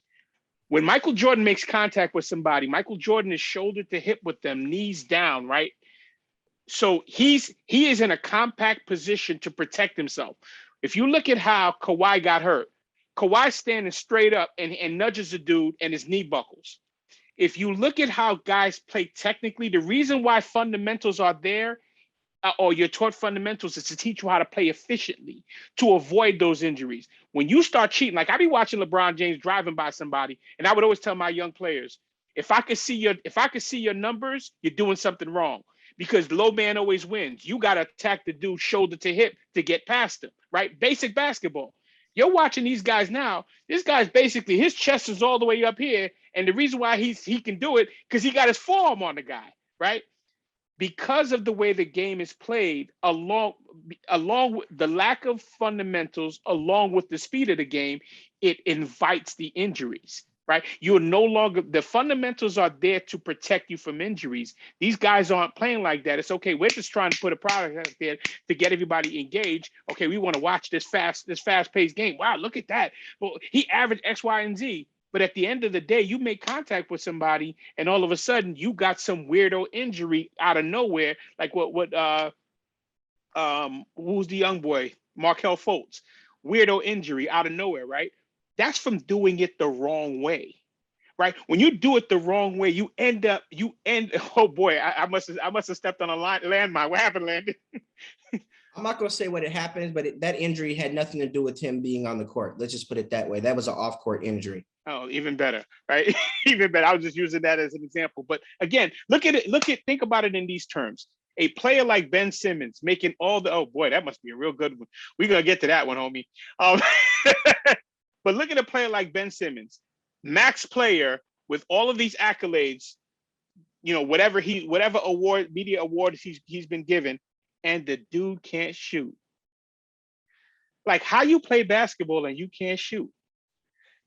When Michael Jordan makes contact with somebody, Michael Jordan is shoulder to hip with them, knees down, right? So he is in a compact position to protect himself. If you look at how Kawhi got hurt, Kawhi's standing straight up and nudges the dude and his knee buckles. If you look at how guys play technically, the reason why fundamentals are there, or you're taught fundamentals, is to teach you how to play efficiently to avoid those injuries. When you start cheating, like I be watching LeBron James driving by somebody, and I would always tell my young players, if I could see your numbers, you're doing something wrong, because low man always wins. You got to attack the dude shoulder to hip to get past him, right? Basic basketball. You're watching these guys now. This guy's basically, his chest is all the way up here, and the reason why he can do it because he got his forearm on the guy, right? Because of the way the game is played, along with the lack of fundamentals, along with the speed of the game, it invites the injuries, right? You're no longer, the fundamentals are there to protect you from injuries. These guys aren't playing like that. It's okay, we're just trying to put a product out there to get everybody engaged. Okay, we want to watch this fast-paced game. Wow, look at that. Well, he averaged X, Y, and Z. But at the end of the day, you make contact with somebody, and all of a sudden, you got some weirdo injury out of nowhere, like who's the young boy, Markelle Fultz, weirdo injury out of nowhere, right? That's from doing it the wrong way, right? When you do it the wrong way, oh boy, I must have stepped on a landmine. What happened, Landon? I'm not going to say what happened, but that injury had nothing to do with him being on the court. Let's just put it that way. That was an off-court injury. Oh, even better, right? Even better. I was just using that as an example. But again, think about it in these terms. A player like Ben Simmons making all the, oh boy, that must be a real good one. We're going to get to that one, homie. But look at a player like Ben Simmons, max player with all of these accolades, whatever media awards he's been given, and the dude can't shoot. Like, how you play basketball and you can't shoot?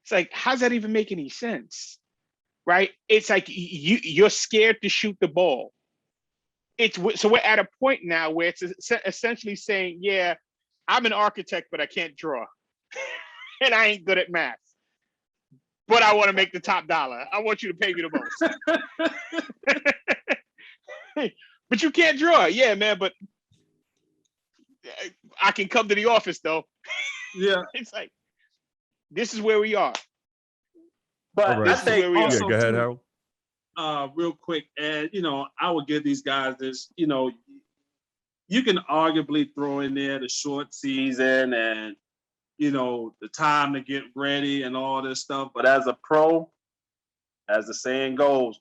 It's like, how's that even make any sense? Right? It's like you're scared to shoot the ball. So we're at a point now where it's essentially saying, yeah, I'm an architect, but I can't draw. And I ain't good at math. But I want to make the top dollar. I want you to pay me the most. But you can't draw. Yeah, man, but I can come to the office, though. Yeah. It's like, this is where we are. But right. I think also, go ahead, Harold. Real quick, and I would give these guys this. You can arguably throw in there the short season and the time to get ready and all this stuff. But as a pro, as the saying goes,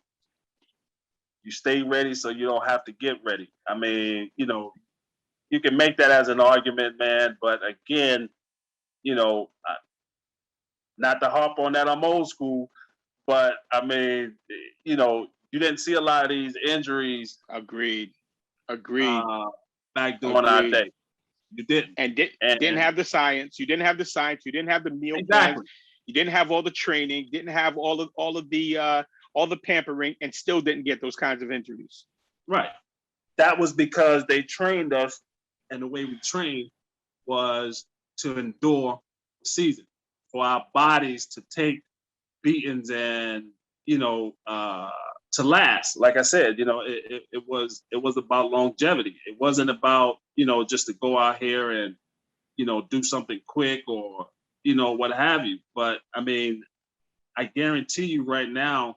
you stay ready so you don't have to get ready. I mean, you can make that as an argument, man. But again, not to harp on that, I'm old school, but I mean, you didn't see a lot of these injuries. Agreed. Back during our day. You didn't. And didn't have the science. You didn't have the science. You didn't have the meal exactly. plans. You didn't have all the training. Didn't have all of the pampering, and still didn't get those kinds of injuries. Right. That was because they trained us, and the way we trained was to endure the season, for our bodies to take beatings and to last. Like I said, it was about longevity. It wasn't about just to go out here and do something quick or what have you. But I mean, I guarantee you right now,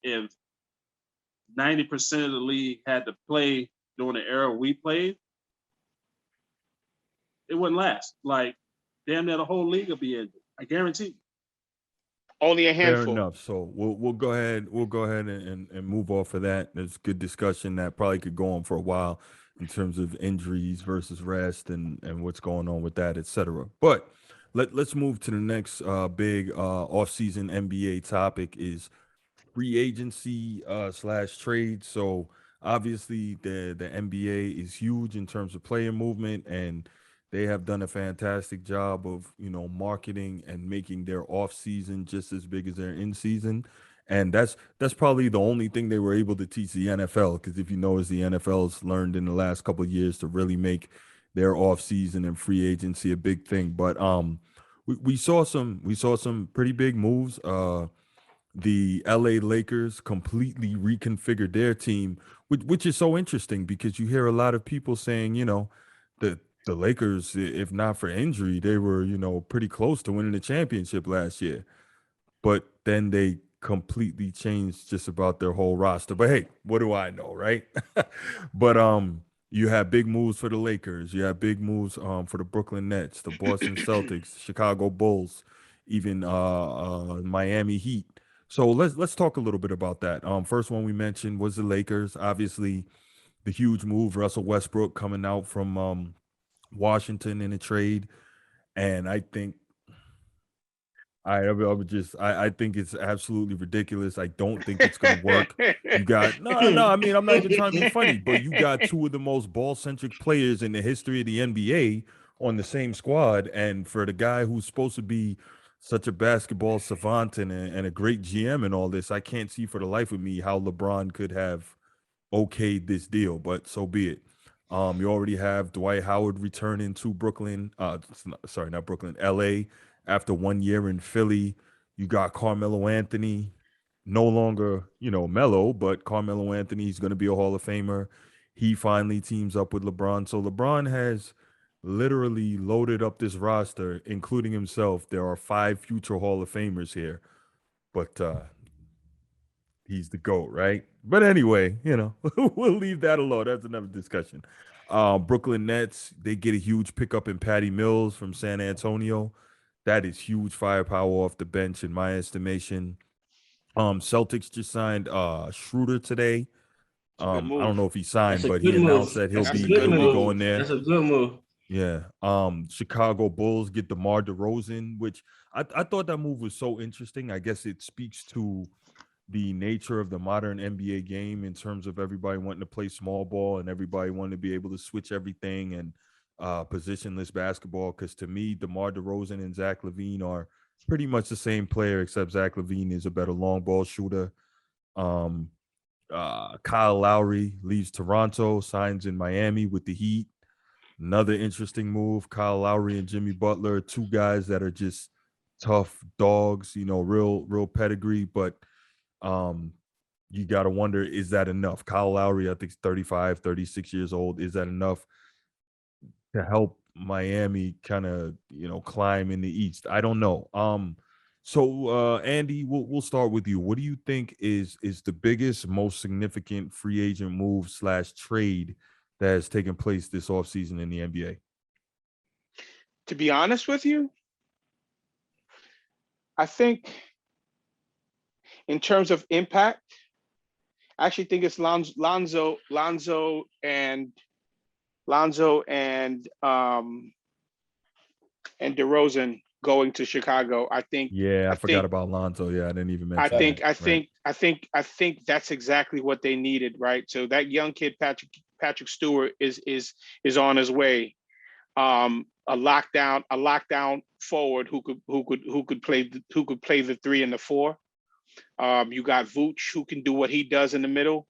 if 90% of the league had to play during the era we played, it wouldn't last. Like, damn near the whole league will be injured. I guarantee you. Only a handful. Fair enough. So we'll go ahead. We'll go ahead and move off of that. There's good discussion that probably could go on for a while in terms of injuries versus rest and what's going on with that, etc. But let's move to the next big offseason NBA topic is free agency / trade. So obviously the NBA is huge in terms of player movement, and they have done a fantastic job of, marketing and making their off season just as big as their in season. And that's probably the only thing they were able to teach the NFL, because if you notice, the NFL's learned in the last couple of years to really make their offseason and free agency a big thing. But we saw some pretty big moves. The LA Lakers completely reconfigured their team, which is so interesting because you hear a lot of people saying, the Lakers, if not for injury, they were, pretty close to winning the championship last year. But then they completely changed just about their whole roster. But hey, what do I know, right? But you have big moves for the Lakers. You have big moves for the Brooklyn Nets, the Boston Celtics, Chicago Bulls, even Miami Heat. So let's talk a little bit about that. First one we mentioned was the Lakers. Obviously, the huge move, Russell Westbrook coming out from Washington in a trade, and I think I think it's absolutely ridiculous. I don't think it's gonna work. You got no. I mean, I'm not even trying to be funny, but you got two of the most ball-centric players in the history of the NBA on the same squad, and for the guy who's supposed to be such a basketball savant and a great GM and all this, I can't see for the life of me how LeBron could have okayed this deal, but so be it. You already have Dwight Howard returning to Brooklyn. Sorry, not Brooklyn, LA after 1 year in Philly. You got Carmelo Anthony, no longer, Melo, but Carmelo Anthony's going to be a Hall of Famer. He finally teams up with LeBron. So LeBron has literally loaded up this roster, including himself. There are 5 future Hall of Famers here, but he's the GOAT, right? But anyway, we'll leave that alone. That's another discussion. Brooklyn Nets, they get a huge pickup in Patty Mills from San Antonio. That is huge firepower off the bench in my estimation. Celtics just signed Schroeder today. Good I don't move. know if he signed, That's a but good he announced move. that That's a he'll good be move. going there. That's a good move. Yeah. Chicago Bulls get DeMar DeRozan, which I thought that move was so interesting. I guess it speaks to the nature of the modern NBA game in terms of everybody wanting to play small ball and everybody wanting to be able to switch everything and positionless basketball. Because to me, DeMar DeRozan and Zach LaVine are pretty much the same player, except Zach LaVine is a better long ball shooter. Kyle Lowry leaves Toronto, signs in Miami with the Heat. Another interesting move. Kyle Lowry and Jimmy Butler, two guys that are just tough dogs, real pedigree, but you got to wonder, is that enough? Kyle Lowry, I think, is 35, 36 years old. Is that enough to help Miami kind of, climb in the East? I don't know. So Andy, we'll start with you. What do you think is the biggest, most significant free agent move / trade that has taken place this offseason in the NBA? To be honest with you, I think in terms of impact, I actually think it's Lonzo and DeRozan going to Chicago. I think. Yeah, I forgot about Lonzo. Yeah, I didn't even mention that. I think that's exactly what they needed, right? So that young kid, Patrick Stewart, is on his way. A lockdown forward who could play the 3 and the 4. You got Vooch, who can do what he does in the middle.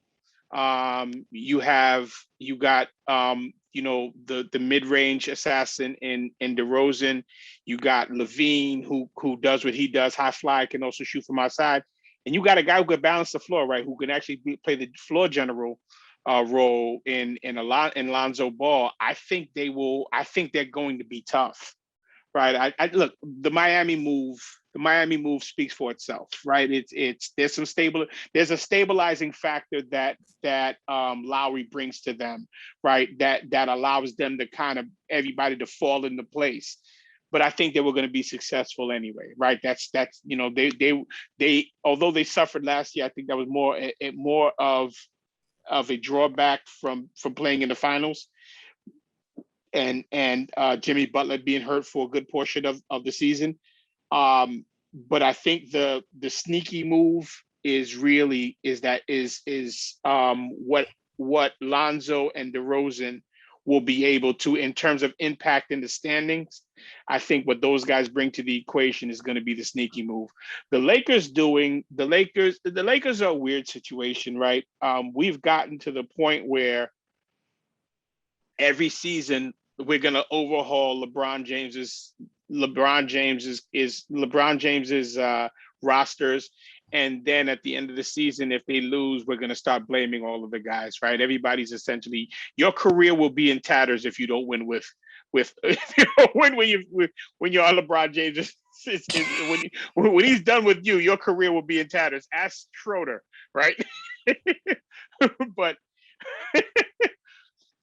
You got the mid-range assassin in DeRozan. You got LaVine, who does what he does, high fly, can also shoot from outside. And you got a guy who could balance the floor, right? Who can actually play the floor general role in Lonzo Ball. I think they're going to be tough, right? I look, the Miami move speaks for itself, right? There's a stabilizing factor that Lowry brings to them, right? That allows them to kind of everybody to fall into place. But I think they were going to be successful anyway, right? That's they although they suffered last year, I think that was more of a drawback from playing in the finals and Jimmy Butler being hurt for a good portion of the season. But I think the sneaky move is what Lonzo and DeRozan will be able to, in terms of impact in the standings. I think what those guys bring to the equation is going to be the sneaky move. The Lakers are a weird situation, right? We've gotten to the point where every season we're gonna overhaul LeBron James's rosters, and then at the end of the season, if they lose, we're gonna start blaming all of the guys, right? Everybody's essentially, your career will be in tatters if you don't win with if you don't win when you're on LeBron James. When he's done with you, your career will be in tatters. Ask Schroeder, right? but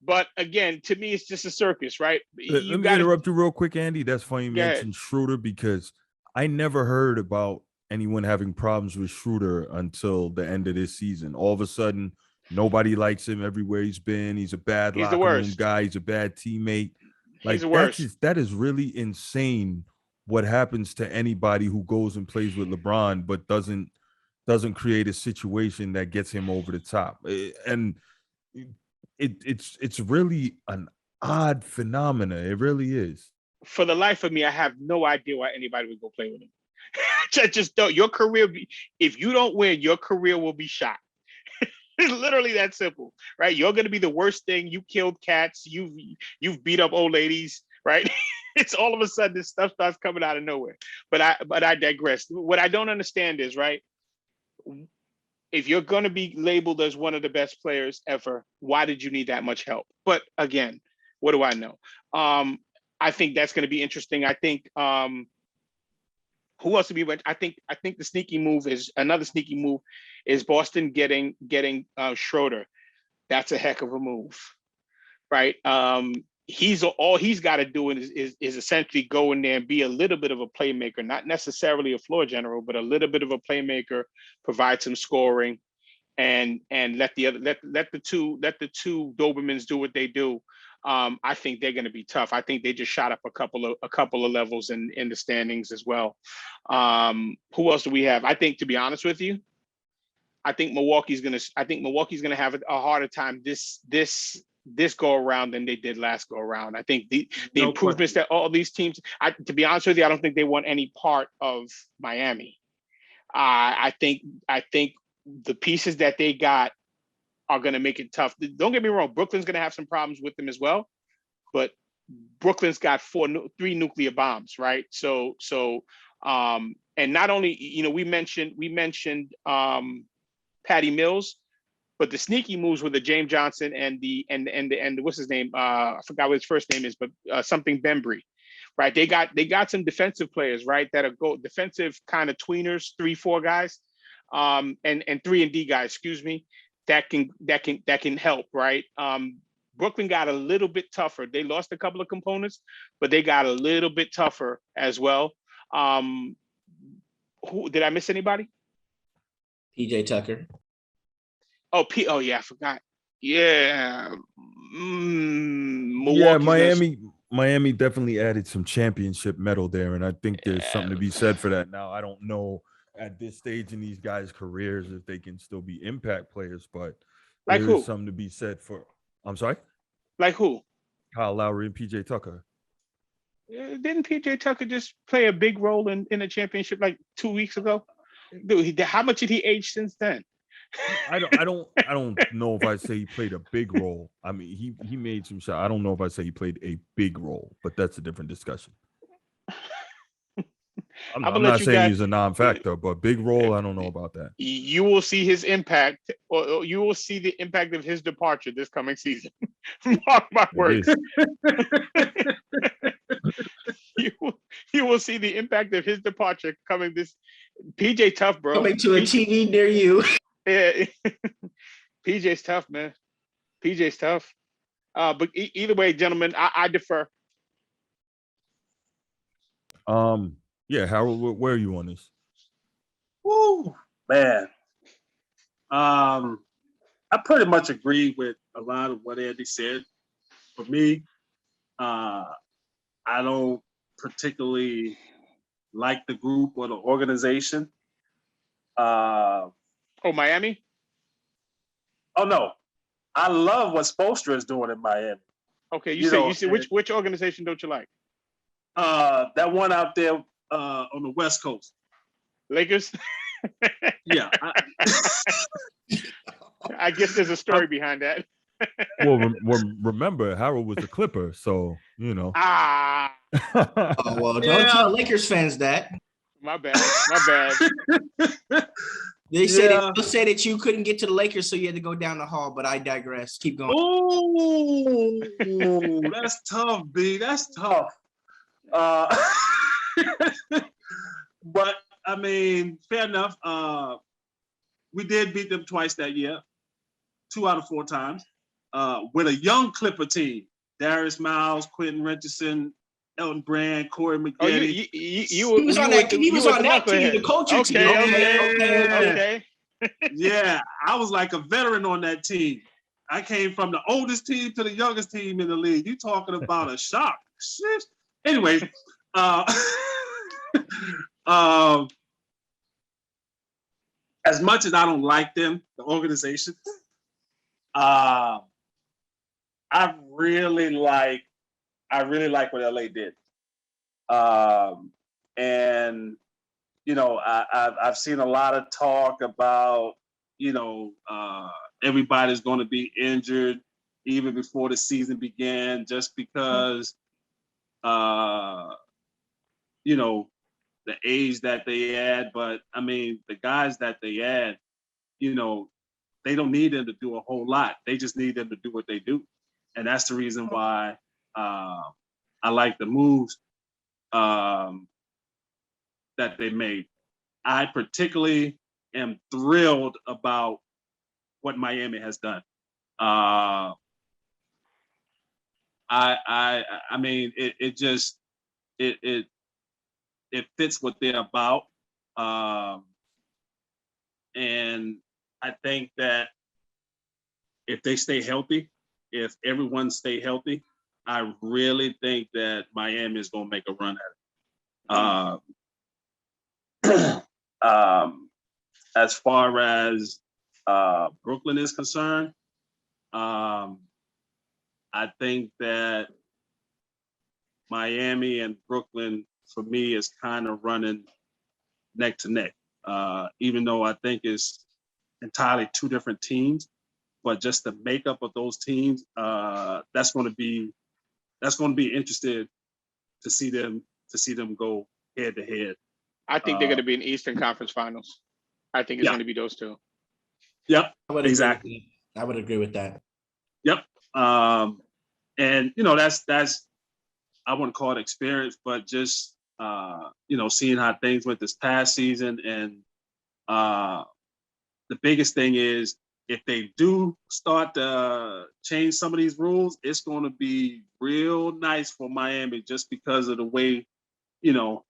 But again, to me, it's just a circus, right? Let me interrupt you real quick, Andy. That's funny you mentioned Schroeder, because I never heard about anyone having problems with Schroeder until the end of this season. All of a sudden, nobody likes him everywhere he's been. He's a bad locker room guy. He's a bad teammate. Like, he's the worst. That is really insane what happens to anybody who goes and plays with LeBron but doesn't create a situation that gets him over the top. And it's really an odd phenomena. It really is. For the life of me, I have no idea why anybody would go play with him. Just don't. Your career, if you don't win, your career will be shot. It's literally that simple, right? You're going to be the worst thing. You killed cats. You've beat up old ladies, right? It's all of a sudden this stuff starts coming out of nowhere. But I digress. What I don't understand is, right, if you're going to be labeled as one of the best players ever, why did you need that much help? But again, what do I know? I think that's going to be interesting. I think who else to be? I think the sneaky move is Boston getting Schroeder. That's a heck of a move, right? All he's got to do is essentially go in there and be a little bit of a playmaker, not necessarily a floor general, but a little bit of a playmaker, provide some scoring, and let the two Dobermans do what they do. I think they're going to be tough. I think they just shot up a couple of levels in the standings as well. Who else do we have? I think, to be honest with you, I think Milwaukee's going to have a harder time this go around than they did last go around. I think the improvements that all these teams, to be honest with you, I don't think they want any part of Miami. I think the pieces that they got are going to make it tough. Don't get me wrong, Brooklyn's going to have some problems with them as well, but Brooklyn's got three nuclear bombs, right? So and not only, we mentioned Patty Mills, but the sneaky moves with the James Johnson and the what's his name? I forgot what his first name is, but something Bembry, right? They got some defensive players, right? That are defensive kind of tweeners, 3-4 guys, and 3-and-D guys, excuse me, that can help, right? Brooklyn got a little bit tougher. They lost a couple of components, but they got a little bit tougher as well. Who did I miss? Anybody? PJ Tucker. Oh yeah, I forgot. Yeah. Miami definitely added some championship metal there, and I think there's something to be said for that. Now, I don't know at this stage in these guys' careers if they can still be impact players, but like there is something to be said for. I'm sorry? Like who? Kyle Lowry and PJ Tucker. Didn't PJ Tucker just play a big role in a championship like 2 weeks ago? Dude, how much did he age since then? I don't know if I say he played a big role. I mean, he made some shots. I don't know if I say he played a big role, but that's a different discussion. I'm not saying he's a non-factor, but big role, I don't know about that. You will see his impact, or you will see the impact of his departure this coming season. Mark my words. You will see the impact of his departure coming this. PJ tough, bro. Coming to a TV near you. Yeah. PJ's tough, man. PJ's tough. But either way, gentlemen, I defer. Yeah, Harold, where are you on this? Woo, man. I pretty much agree with a lot of what Andy said. For me, I don't particularly like the group or the organization. Miami? Oh no, I love what Spoelstra is doing in Miami. Okay, you say which organization don't you like? That one out there on the West Coast. Lakers? Yeah. I guess there's a story behind that. Well, remember, Harold was a Clipper, so you know. Ah, Oh well, don't tell Lakers fans that. my bad. My bad. They'll say that you couldn't get to the Lakers, so you had to go down the hall. But I digress. Keep going. Oh, that's tough, B. That's tough. But I mean, fair enough. We did beat them twice that year, 2 out of 4 times, with a young Clipper team: Darius Miles, Quentin Richardson, Elton Brand, Corey McGetty. Oh, He was on that team, the culture team. Okay. Yeah, I was like a veteran on that team. I came from the oldest team to the youngest team in the league. You talking about a shock? Shit. Anyway, as much as I don't like them, the organization, I really like what LA did. And you know, I've seen a lot of talk about, you know, everybody's going to be injured even before the season began, just because, you know, the age that they add. But I mean, the guys that they add, you know, they don't need them to do a whole lot. They just need them to do what they do. And that's the reason why I like the moves that they made. I particularly am thrilled about what Miami has done. I mean, it just it fits what they're about, and I think that if they stay healthy, if everyone stay healthy, I really think that Miami is going to make a run at it. As far as Brooklyn is concerned, I think that Miami and Brooklyn, for me, is kind of running neck to neck. Even though I think it's entirely 2 different teams, but just the makeup of those teams, that's going to be interesting to see them go head to head. I think they're going to be in Eastern Conference Finals. I think it's going to be those 2. Yep, exactly. I would agree with that. Yep, and you know that's I wouldn't call it experience, but just you know, seeing how things went this past season, and the biggest thing is if they do start to change some of these rules, it's going to be real nice for Miami, just because of the way, you know,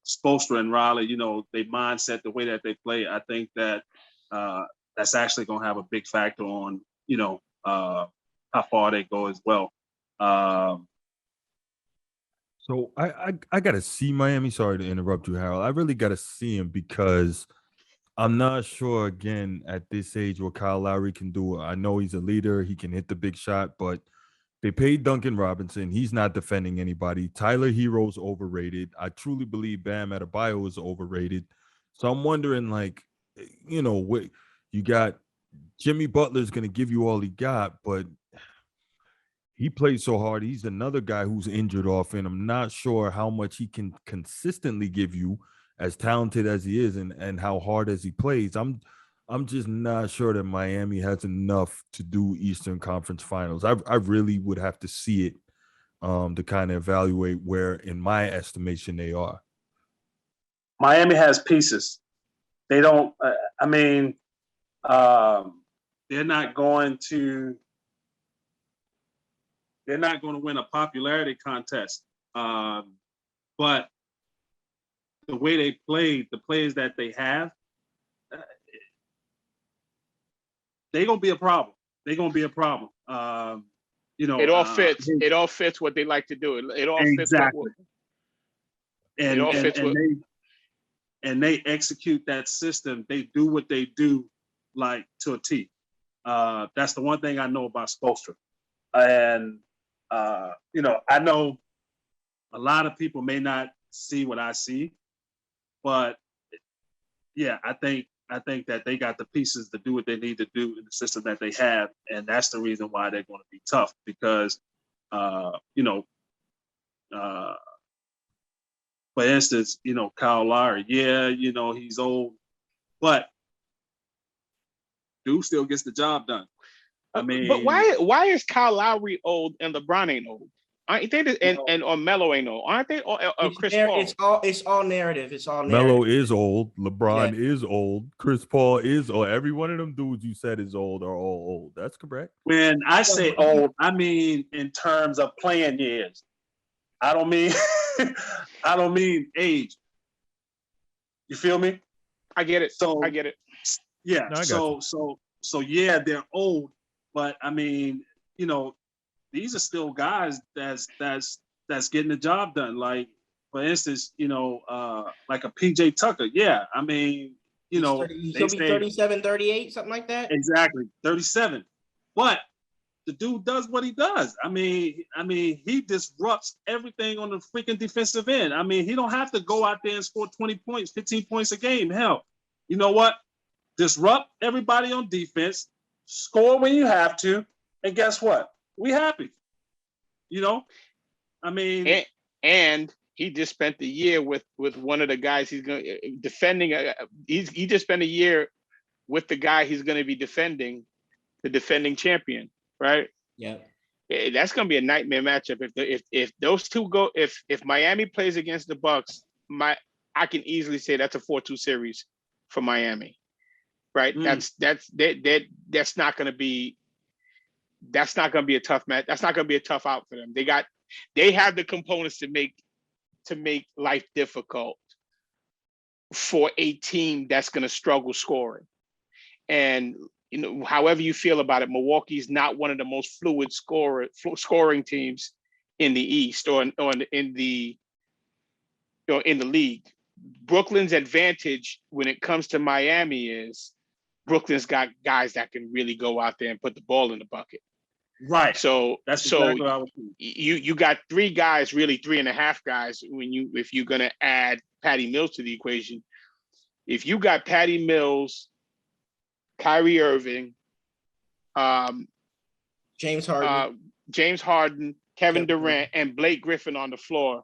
Spoelstra and Riley, you know, their mindset, the way that they play. I think that that's actually going to have a big factor on, you know, how far they go as well. So I got to see Miami. Sorry to interrupt you, Harold. I really got to see him because I'm not sure, again, at this age, what Kyle Lowry can do. I know he's a leader. He can hit the big shot, but they paid Duncan Robinson. He's not defending anybody. Tyler Hero's overrated. I truly believe Bam Adebayo is overrated. So I'm wondering, like, you know, what you got. Jimmy Butler's going to give you all he got, but he plays so hard. He's another guy who's injured often. I'm not sure how much he can consistently give you, as talented as he is, and how hard as he plays. I'm just not sure that Miami has enough to do Eastern Conference Finals. I really would have to see it to kind of evaluate where, in my estimation, they are. Miami has pieces. They don't. I mean, they're not going to. They're not going to win a popularity contest, but the way they play, the players that they have, they're gonna be a problem. They're gonna be a problem. You know, it all fits. It all fits what they like to do. It all exactly. Fits. And they execute that system. They do what they do, like, to a T. That's the one thing I know about Spoelstra. And you know, I know a lot of people may not see what I see, but yeah, I think I think that they got the pieces to do what they need to do in the system that they have, and that's the reason why they're going to be tough. Because, for instance, Kyle Lowry, he's old, but dude still gets the job done. I mean, but why is Kyle Lowry old and LeBron ain't old? Aren't they? And or Melo ain't old? Aren't they? Or Chris Paul? It's all narrative. It's all narrative. Melo is old. LeBron is old. Chris Paul is old. Every one of them dudes you said is old are all old. That's correct. When I say old, I mean in terms of playing years. I don't mean age. You feel me? I get it. So I get it. Yeah. No, so yeah, they're old, but I mean, these are still guys that's getting the job done. Like, for instance, like a PJ Tucker. Yeah, I mean, he'll be 37, 38, something like that. Exactly, 37. But the dude does what he does. I mean, he disrupts everything on the freaking defensive end. I mean, he don't have to go out there and score 20 points, 15 points a game. Hell, you know what? Disrupt everybody on defense, score when you have to, and guess what? We happy. I mean, and he just spent the year with one of the guys he's going defending. He just spent a year with the guy he's going to be defending, the defending champion, right? Yeah. That's going to be a nightmare matchup if those two go. If Miami plays against the Bucks, I can easily say that's a 4-2 series for Miami, right? That's not going to be. That's not going to be a tough match. That's not going to be a tough out for them. They have the components to make life difficult for a team that's going to struggle scoring. And however you feel about it, Milwaukee's not one of the most fluid scoring teams in the East or in the league. Brooklyn's advantage when it comes to Miami is Brooklyn's got guys that can really go out there and put the ball in the bucket. Right. So exactly what I was thinking. You got three guys, really 3.5 guys. If you're gonna add Patty Mills to the equation, if you got Patty Mills, Kyrie Irving, James Harden, Kevin Durant, and Blake Griffin on the floor.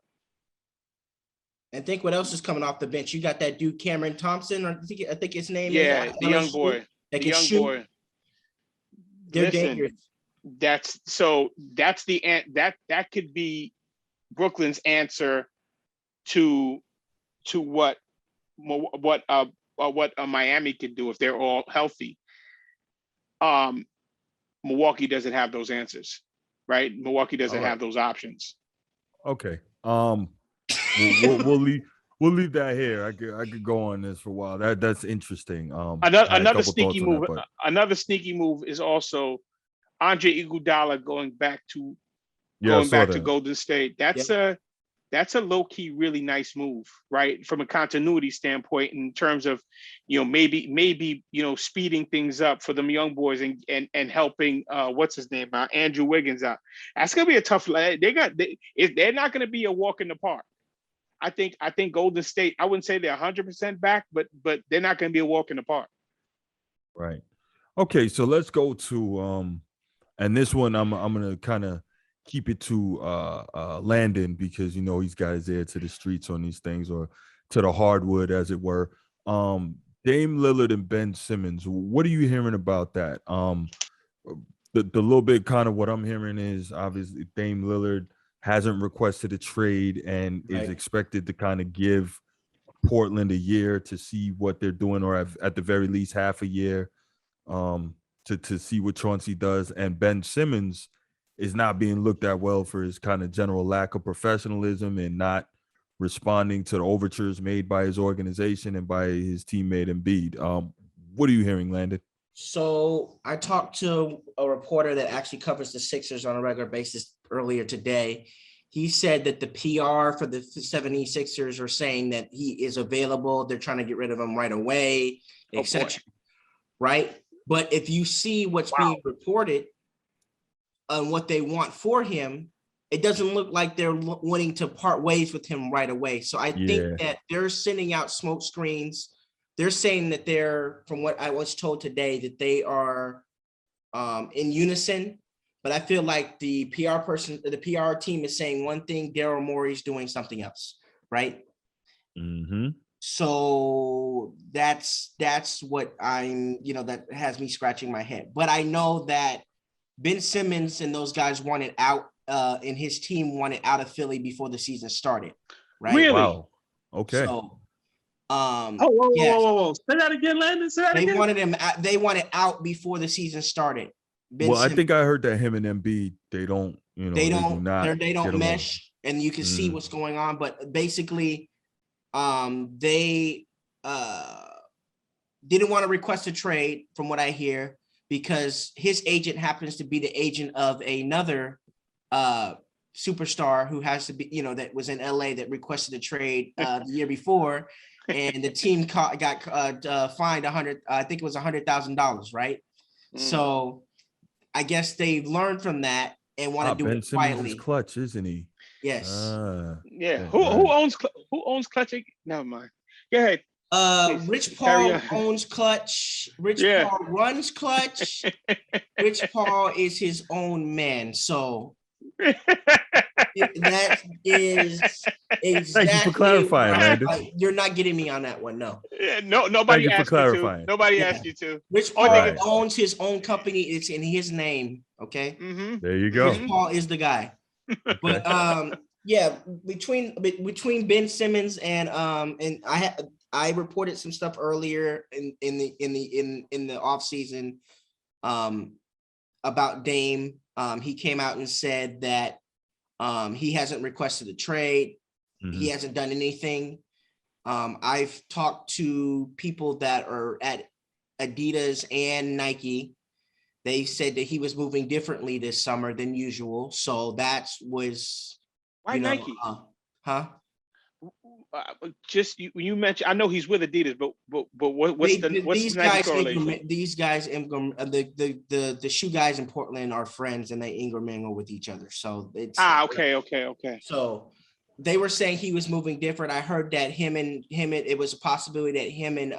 And think what else is coming off the bench? You got that dude Cameron Thompson, or I think his name is the young LSU, boy. That can shoot. Boy. They're dangerous. That could be Brooklyn's answer to what Miami can do if they're all healthy. Milwaukee doesn't have those answers, right? Milwaukee doesn't have those options. Okay. We'll leave that here. I could go on this for a while. That's interesting. Another sneaky move. Another sneaky move is also Andre Iguodala going back to Golden State. That's a low-key really nice move, right? From a continuity standpoint, in terms of maybe speeding things up for them young boys and helping what's his name Andrew Wiggins out. That's gonna be a tough. They're not gonna be a walk in the park. I think Golden State, I wouldn't say they're 100% back, but they're not going to be a walk in the park. Right. Okay, so let's go to and this one I'm going to kind of keep it to Landon, because he's got his ear to the streets on these things, or to the hardwood, as it were. Dame Lillard and Ben Simmons, what are you hearing about that? The little bit kind of what I'm hearing is, obviously Dame Lillard hasn't requested a trade and is expected to kind of give Portland a year to see what they're doing, or at the very least half a year to see what Chauncey does. And Ben Simmons is not being looked at well for his kind of general lack of professionalism and not responding to the overtures made by his organization and by his teammate Embiid. What are you hearing, Landon? So I talked to a reporter that actually covers the Sixers on a regular basis earlier today. He said that the PR for the 76ers are saying that he is available. They're trying to get rid of him right away, etc. Right? But if you see what's being reported on what they want for him, it doesn't look like they're wanting to part ways with him right away. So I think that they're sending out smoke screens they're saying that they're, from what I was told today, that they are in unison. But I feel like the PR team is saying one thing, Daryl Morey's doing something else, right? Mm-hmm. So that's what that has me scratching my head. But I know that Ben Simmons and those guys wanted out, and his team wanted out of Philly before the season started, right? Really? Wow. Okay. So, whoa. Say that again, Landon. Say that they again. wanted him. They wanted out before the season started. Ben Well, I Simmons. think I heard that him and Embiid, they don't They do don't not get along. mesh, and you can see what's going on. But basically, they didn't want to request a trade, from what I hear, because his agent happens to be the agent of another superstar who has to be, that was in LA that requested a trade the year before, and the team got fined I think it was $100,000, right? So I guess they've learned from that and want to do Ben it Simmons quietly. is clutch, isn't he? Yes. Yeah. Who owns Clutch? Never mind. Go ahead. Rich Paul owns Clutch. Rich Paul runs Clutch. Rich Paul is his own man. So that is exactly. Thank you for clarifying, Landon. You're not getting me on that one, no. Yeah, nobody asked you to. Nobody asked you to. Rich Paul owns his own company. It's in his name. Okay. Mm-hmm. There you go. Rich Paul is the guy. But yeah, between Ben Simmons and I reported some stuff earlier in the off season about Dame. He came out and said that he hasn't requested a trade. Mm-hmm. He hasn't done anything. I've talked to people that are at Adidas and Nike. They said that he was moving differently this summer than usual. So that was why Nike? Just you mentioned. I know he's with Adidas, but what's the Nike correlation? These guys, the shoe guys in Portland are friends, and they intermingle with each other. So it's okay. So they were saying he was moving different. I heard that him and it was a possibility that him and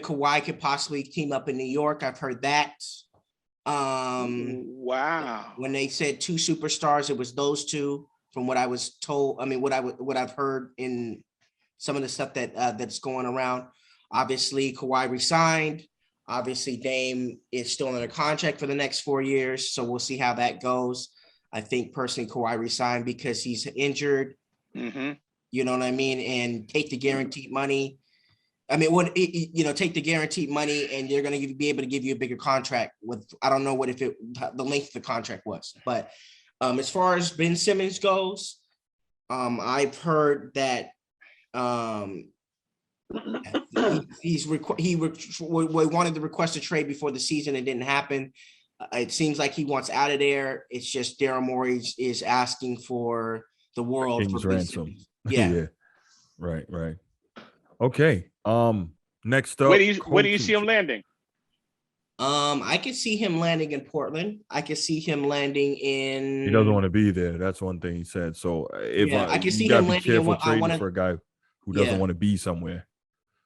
Kawhi could possibly team up in New York. I've heard that. Wow. When they said two superstars, it was those two. From what I was told, I mean, what I've heard in some of the stuff that's going around. Obviously, Kawhi resigned. Obviously, Dame is still under contract for the next 4 years, so we'll see how that goes. I think personally, Kawhi resigned because he's injured. Mm-hmm. You know what I mean, and take the guaranteed money. I mean, take the guaranteed money, and they're going to be able to give you a bigger contract. With I don't know the length of the contract was, but. As far as Ben Simmons goes, I've heard that he wanted to request a trade before the season. It didn't happen. It seems like he wants out of there. It's just Daryl Morey is asking for the world King's for ransom. Yeah. Right. Okay. Next up, where do you see him landing? I could see him landing in Portland. I could see him landing in. He doesn't want to be there. That's one thing he said. So I can see him landing careful trading for a guy who doesn't want to be somewhere.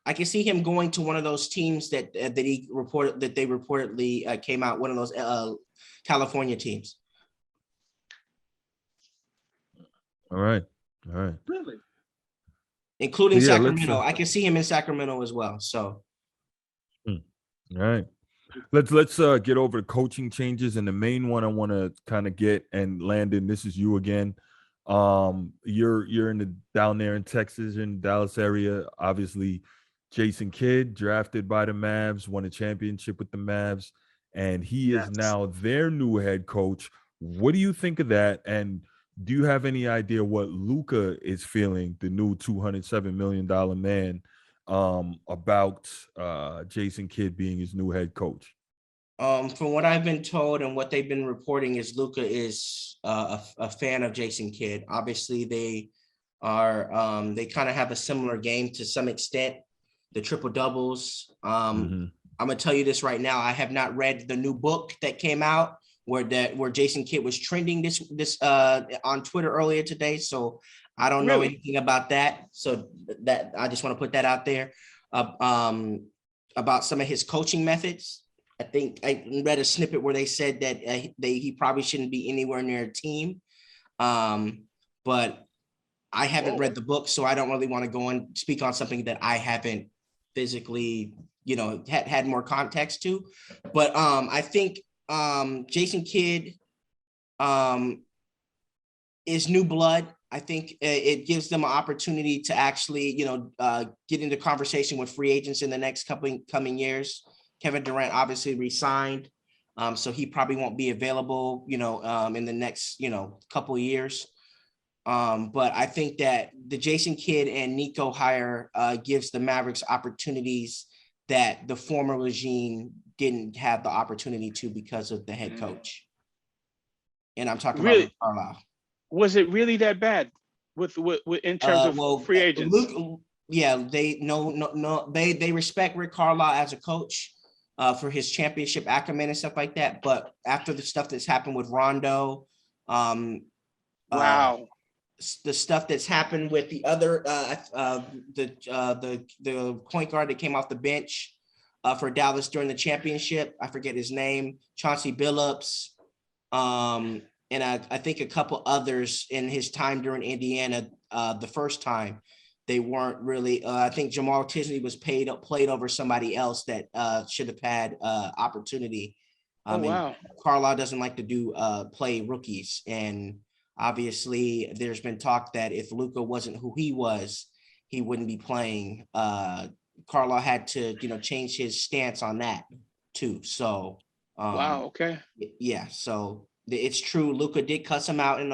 I can see him going to one of those teams that they reportedly came out. One of those California teams. All right. Really? Including Sacramento. I can see him in Sacramento as well. So. All right. Let's get over the coaching changes, and the main one I want to kind of get, and Landon, this is you again. You're down there in Texas, in Dallas area. Obviously, Jason Kidd drafted by the Mavs, won a championship with the Mavs, and he is now their new head coach. What do you think of that? And do you have any idea what Luka is feeling, the new $207 million man? About Jason Kidd being his new head coach? From what I've been told and what they've been reporting is Luka is a fan of Jason Kidd. Obviously, they kind of have a similar game to some extent, the triple doubles. I'm gonna tell you this right now. I have not read the new book that came out where Jason Kidd was trending this on Twitter earlier today. So I don't know Really? anything about that. So that I just want to put that out there. About some of his coaching methods. I think I read a snippet where they said that he probably shouldn't be anywhere near a team. But I haven't read the book, so I don't really want to go and speak on something that I haven't physically, had more context to. But I think Jason Kidd is new blood. I think it gives them an opportunity to actually, get into conversation with free agents in the next coming years. Kevin Durant obviously re-signed, so he probably won't be available, in the next, couple of years. But I think that the Jason Kidd and Nico hire gives the Mavericks opportunities that the former regime didn't have the opportunity to because of the head coach. And I'm talking about Carlisle. Was it really that bad with in terms of free agents? They respect Rick Carlisle as a coach for his championship acumen and stuff like that. But after the stuff that's happened with Rondo, wow. The stuff that's happened with the other the point guard that came off the bench for Dallas during the championship, I forget his name, Chauncey Billups, and I think a couple others in his time during Indiana the first time. They weren't really. I think Jamal Tisney was played over somebody else that should have had opportunity. Wow. Carlisle doesn't like to do play rookies, and obviously there's been talk that if Luka wasn't who he was, he wouldn't be playing. Carlisle had to, change his stance on that too. So wow. Okay. Yeah. So it's true. Luka did cuss him out in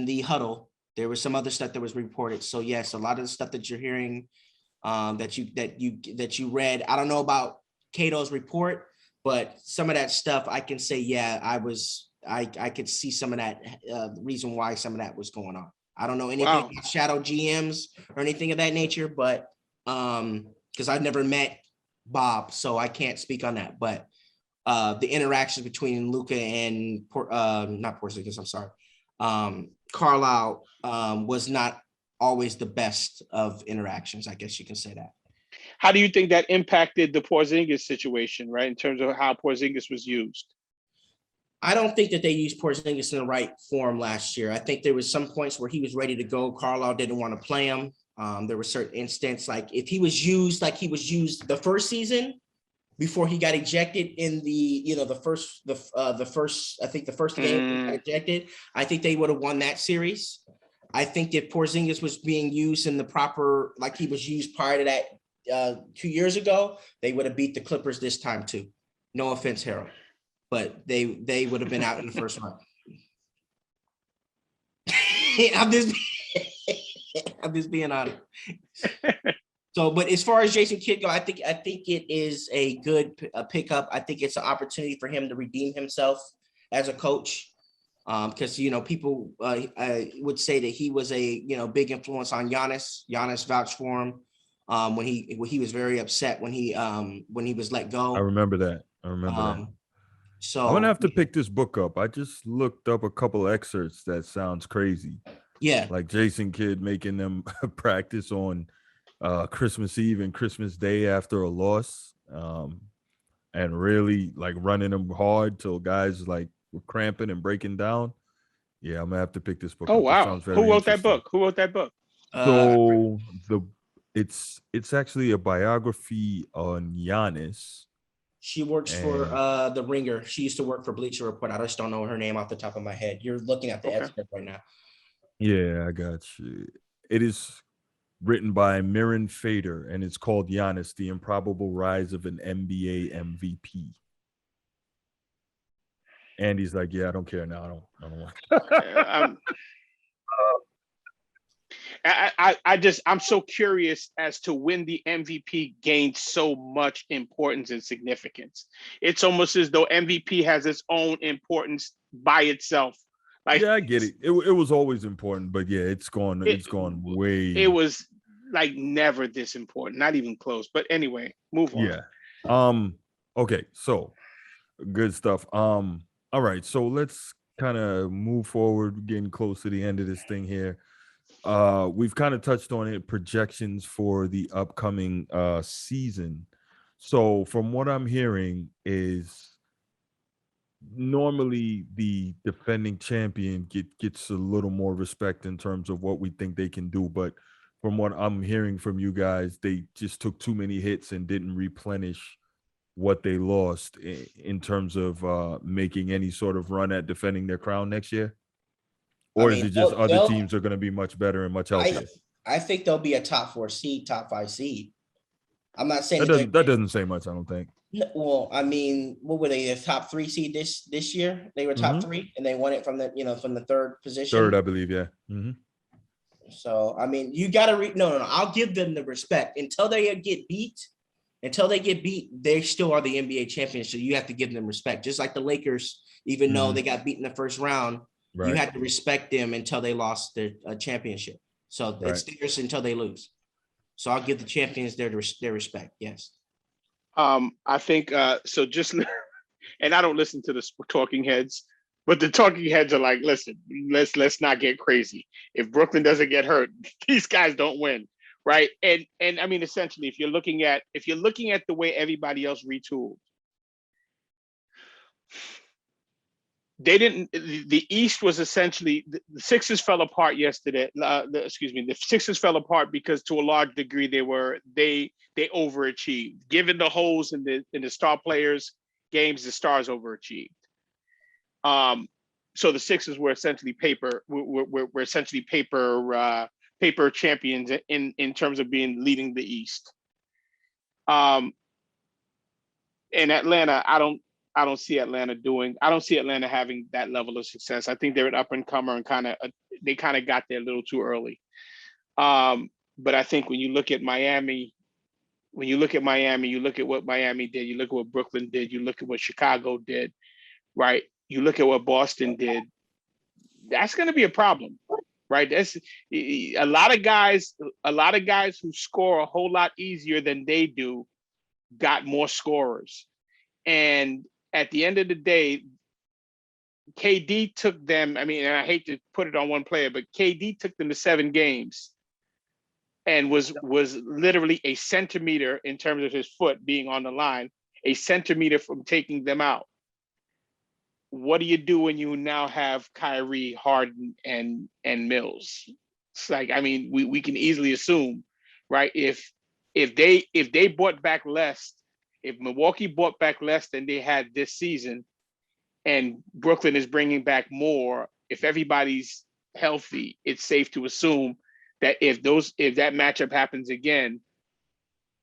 the huddle. There was some other stuff that was reported. So yes, a lot of the stuff that you're hearing, that you read. I don't know about Cato's report, but some of that stuff I can say, yeah, I could see some of that reason why some of that was going on. I don't know anything about shadow GMs or anything of that nature, but because I've never met Bob, so I can't speak on that. But the interactions between Luka and not Porzingis, I'm sorry, Carlisle was not always the best of interactions. I guess you can say that. How do you think that impacted the Porzingis situation, right? In terms of how Porzingis was used? I don't think that they used Porzingis in the right form last year. I think there was some points where he was ready to go. Carlisle didn't want to play him. There were certain instances, like if he was used like he was used the first season before he got ejected in the first game he got ejected, I think they would have won that series. I think if Porzingis was being used in the proper, like he was used prior to that 2 years ago, they would have beat the Clippers this time too. No offense, Harold, but they would have been out in the first round. I'm just being honest. So, but as far as Jason Kidd go, I think it is a good pickup. I think it's an opportunity for him to redeem himself as a coach, because people would say that he was a big influence on Giannis. Giannis vouched for him when he was very upset when he was let go. I remember that. that. So I'm gonna have to pick this book up. I just looked up a couple excerpts that sounds crazy. Yeah, like Jason Kidd making them practice on Christmas Eve and Christmas Day after a loss, and really like running them hard till guys like were cramping and breaking down. Yeah, I'm gonna have to pick this book up. Wow. Who wrote that book? So it's actually a biography on Giannis. She works for The Ringer. She used to work for Bleacher Report. I just don't know her name off the top of my head. You're looking at the excerpt right now. Yeah, I got you. It is written by Miran Fader, and it's called Giannis, The Improbable Rise of an NBA MVP. Andy's like, yeah, I don't care now. I don't want I'm so curious as to when the MVP gained so much importance and significance. It's almost as though MVP has its own importance by itself. Like, yeah, I get it. It was always important, but yeah, it's gone way. It was like never this important, not even close. But anyway, move on. Yeah. Okay, so good stuff. All right, so let's kind of move forward, getting close to the end of this thing here. We've kind of touched on it, projections for the upcoming season. So from what I'm hearing is normally the defending champion gets a little more respect in terms of what we think they can do, but from what I'm hearing from you guys, they just took too many hits and didn't replenish what they lost in terms of making any sort of run at defending their crown next year? I Or is mean, it just other they'll teams are going to be much better and much I healthier? I think they'll be a top 4 seed, top 5 seed. I'm not saying That doesn't say much, I don't think. well, I mean, what were they? The top 3 seed this year? They were top 3, and they won it from the third position. Third, I believe, yeah. So I mean, you got to no. I'll give them the respect until they get beat. Until they get beat, they still are the NBA champions. So you have to give them respect. Just like the Lakers, even though they got beat in the first round, Right. you had to respect them until they lost their championship. So it's theirs until they lose. So I'll give the champions their respect. Yes. I think so. Just and I don't listen to the talking heads, but the talking heads are like, listen, let's not get crazy. If Brooklyn doesn't get hurt, these guys don't win, right? And I mean, essentially, if you're looking at the way everybody else retooled, they didn't. The East was essentially the Sixers fell apart yesterday. The Sixers fell apart because to a large degree they overachieved. Given the holes in the star players' games, the stars overachieved. So the Sixers were essentially paper champions in terms of leading the East. In Atlanta, I don't see Atlanta having that level of success. I think they're an up and comer and they got there a little too early. But I think when you look at Miami, you look at what Miami did, you look at what Brooklyn did, you look at what Chicago did, right? You look at what Boston did. That's going to be a problem, right? That's a lot of guys who score a whole lot easier than they do got more scorers. And at the end of the day, KD took them. I mean, and I hate to put it on one player, but KD took them to 7 games and was literally a centimeter in terms of his foot being on the line, a centimeter from taking them out. What do you do when you now have Kyrie, Harden, and Mills? It's like, I mean, we can easily assume, right? If they bought back less, if Milwaukee bought back less than they had this season, and Brooklyn is bringing back more, if everybody's healthy, it's safe to assume that if that matchup happens again,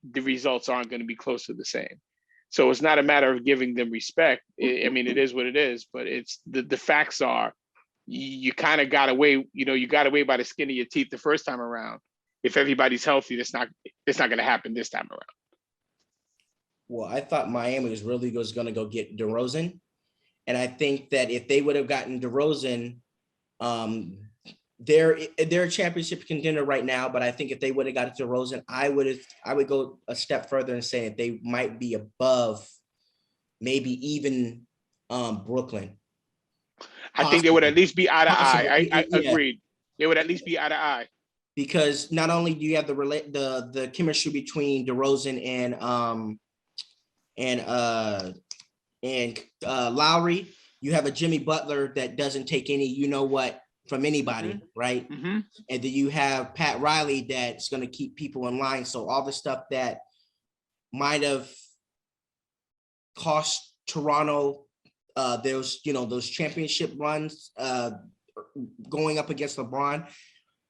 the results aren't going to be close to the same. So it's not a matter of giving them respect. I mean, it is what it is, but it's the facts are you kind of got away, you got away by the skin of your teeth the first time around. If everybody's healthy, it's not going to happen this time around. Well, I thought Miami was going to go get DeRozan. And I think that if they would have gotten DeRozan, they're a championship contender right now. But I think if they would have got DeRozan, I would go a step further and say that they might be above, maybe even Brooklyn. I think they would at least be eye to eye. I Yeah. agreed. They would at least be eye to eye. Because not only do you have the chemistry between DeRozan and Lowry, you have a Jimmy Butler that doesn't take any from anybody, right? Mm-hmm. And then you have Pat Riley that's going to keep people in line. So all the stuff that might have cost Toronto those championship runs going up against LeBron,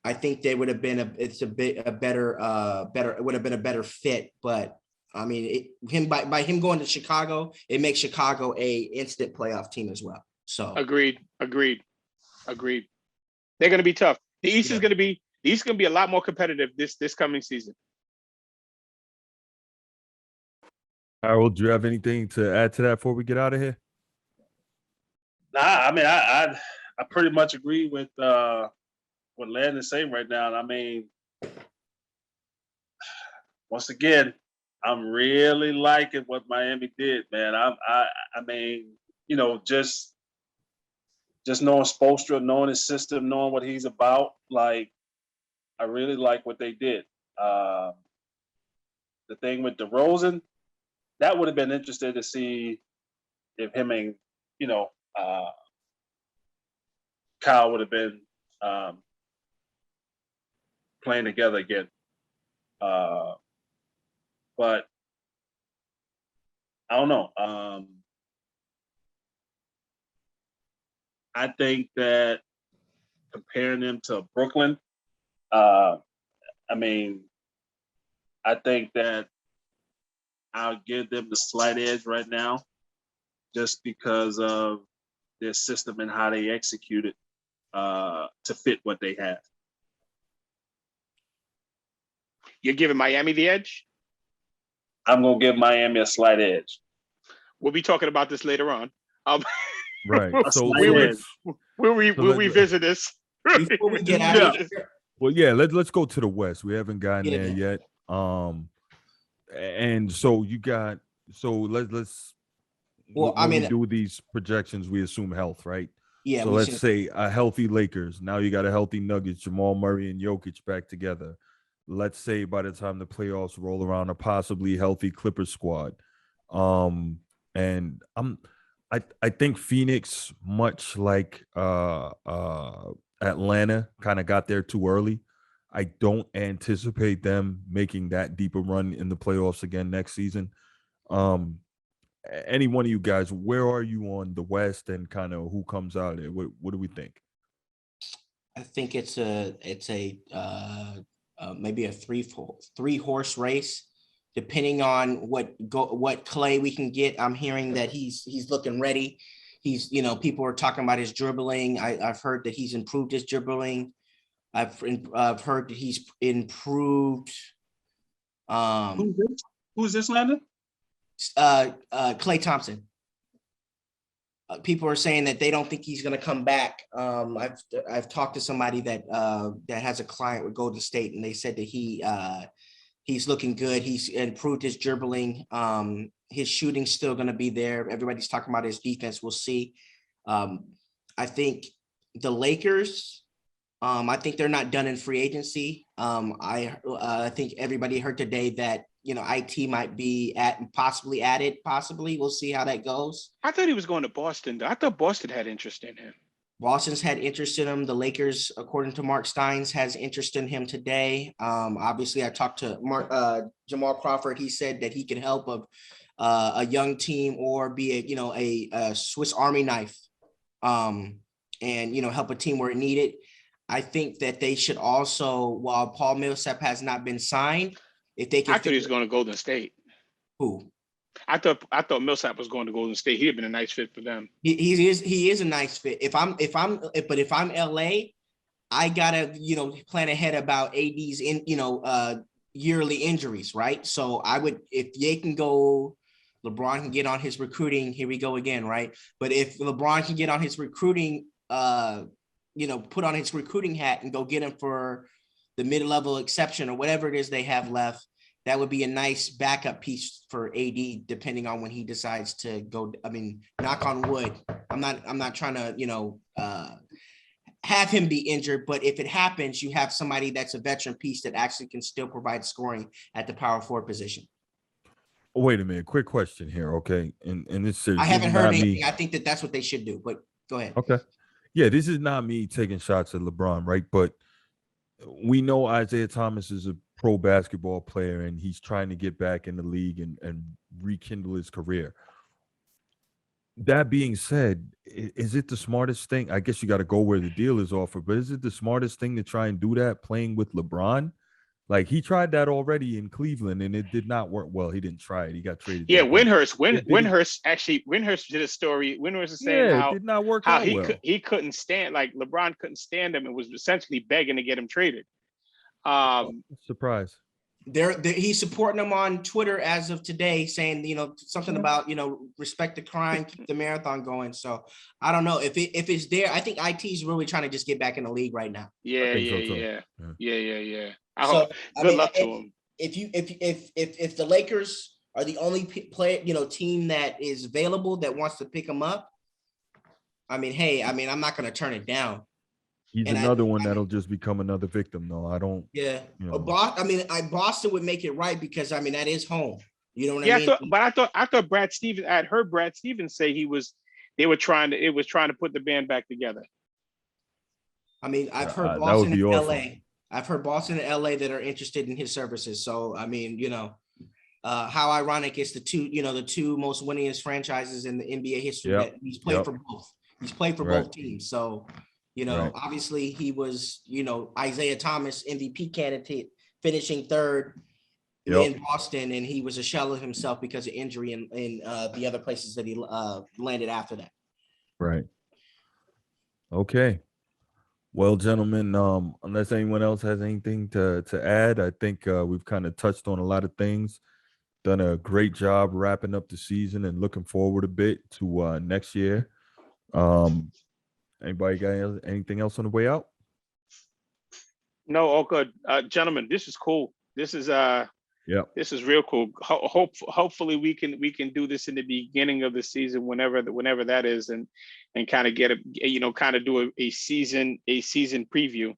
I think they would have been a better fit. But I mean, by him going to Chicago, it makes Chicago a instant playoff team as well. So agreed. They're going to be tough. The East is going to be a lot more competitive this coming season. Harold, do you have anything to add to that before we get out of here? Nah, I mean, I pretty much agree with what Landon is saying right now. And I mean, once again, I'm really liking what Miami did, man. I mean, just just knowing Spoelstra, knowing his system, knowing what he's about, like I really like what they did. The thing with DeRozan, that would have been interesting to see if him and Kyle would have been playing together again. But I don't know. I think that comparing them to Brooklyn, I think that I'll give them the slight edge right now just because of their system and how they execute it to fit what they have. You're giving Miami the edge? I'm going to give Miami a slight edge. We'll be talking about this later on. Right. So we'll revisit this. Before we get out of here. Well, yeah, let's go to the West. We haven't gotten there yet. And so let's when we do these projections, we assume health, right? Yeah. So let's say a healthy Lakers. Now you got a healthy Nuggets, Jamal Murray and Jokic back together. Let's say by the time the playoffs roll around, a possibly healthy Clippers squad. And I think Phoenix, much like Atlanta, kind of got there too early. I don't anticipate them making that deep a run in the playoffs again next season. Any one of you guys, where are you on the West and kind of who comes out of it? What do we think? I think it's a maybe a three horse race, depending on what Clay we can get. I'm hearing that he's looking ready. He's, people are talking about his dribbling. I've heard that he's improved his dribbling. I've heard that he's improved. Who's this, Landon? Clay Thompson. People are saying that they don't think he's going to come back. I've talked to somebody that has a client with Golden State, and they said that he's looking good. He's improved his dribbling. His shooting's still going to be there. Everybody's talking about his defense. We'll see. I think the Lakers, I think they're not done in free agency. I think everybody heard today that, IT might be possibly added. Possibly. We'll see how that goes. I thought he was going to Boston, though. I thought Boston had interest in him. Boston's had interest in him. The Lakers, according to Mark Steins, has interest in him today. Obviously, I talked to Jamal Crawford. He said that he could help a young team or be a Swiss Army knife, and help a team where it needed. I think that they should also, while Paul Millsap has not been signed, if they can. I thought he was going to Golden State. Who? I thought Millsap was going to Golden State. He'd have been a nice fit for them. He is a nice fit. If I'm LA, I gotta plan ahead about AD's yearly injuries, right? So I would, if they can go, LeBron can get on his recruiting. Here we go again, right? But if LeBron can get on his recruiting, put on his recruiting hat and go get him for the mid-level exception or whatever it is they have left, that would be a nice backup piece for AD, depending on when he decides to go. I mean, knock on wood. I'm not trying to, have him be injured, but if it happens, you have somebody that's a veteran piece that actually can still provide scoring at the power forward position. Wait a minute. Quick question here. Okay. And this is, I haven't heard anything. I think that's what they should do, but go ahead. Okay. Yeah, this is not me taking shots at LeBron, right? But we know Isaiah Thomas is a pro basketball player and he's trying to get back in the league and rekindle his career. That being said, is it the smartest thing? I guess you got to go where the deal is offered, but is it the smartest thing to try and do that playing with LeBron? Like, he tried that already in Cleveland and it did not work. Well, he didn't try it. He got traded. Yeah, Windhurst did a story. Windhurst was saying how it did not work out well. He couldn't stand, like LeBron couldn't stand him and was essentially begging to get him traded. Surprise. He's supporting them on Twitter as of today, saying something about respect the crime, keep the marathon going. So I don't know if it's there. I think IT is really trying to just get back in the league right now. Yeah. Good luck to him. If the Lakers are the only team that is available that wants to pick him up, I mean, hey, I mean, I'm not going to turn it down. He's And another one that'll just become another victim. No, I don't. Yeah. You know. Boston would make it right because, I mean, that is home. You know what Yeah, I mean? I thought Brad Stevens. I had heard Brad Stevens say it was trying to put the band back together. I mean, I've heard that would Boston be and awesome. LA. I've heard Boston and LA that are interested in his services. So, I mean, you know, how ironic it's the two most winningest franchises in the NBA history that he's played for both. He's played for both teams. So, you know, obviously he was, you know, Isaiah Thomas MVP candidate, finishing third in Boston, and he was a shell of himself because of injury in the other places that he landed after that. Right. Okay. Well, gentlemen, unless anyone else has anything to add, I think we've kind of touched on a lot of things. Done a great job wrapping up the season and looking forward a bit to next year. Anybody got anything else on the way out? No, all good. Gentlemen, this is cool. This is this is real cool. Hopefully we can do this in the beginning of the season, whenever that is, and kind of get kind of do a season preview,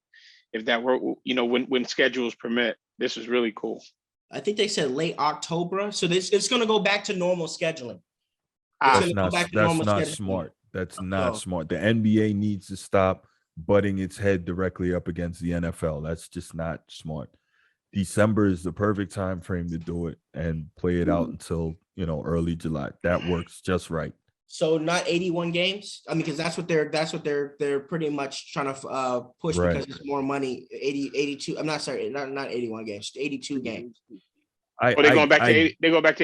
if that were, when schedules permit. This is really cool. I think they said late October, so it's going to go back to normal scheduling. That's not smart. That's not smart. The NBA needs to stop butting its head directly up against the NFL. That's just not smart. December is the perfect time frame to do it and play it out until, early July. That works just right. So not 81 games. I mean, because that's what they're pretty much trying to push, because it's more money. 82. I'm not sorry, not 81 games, 82 games. They're going back to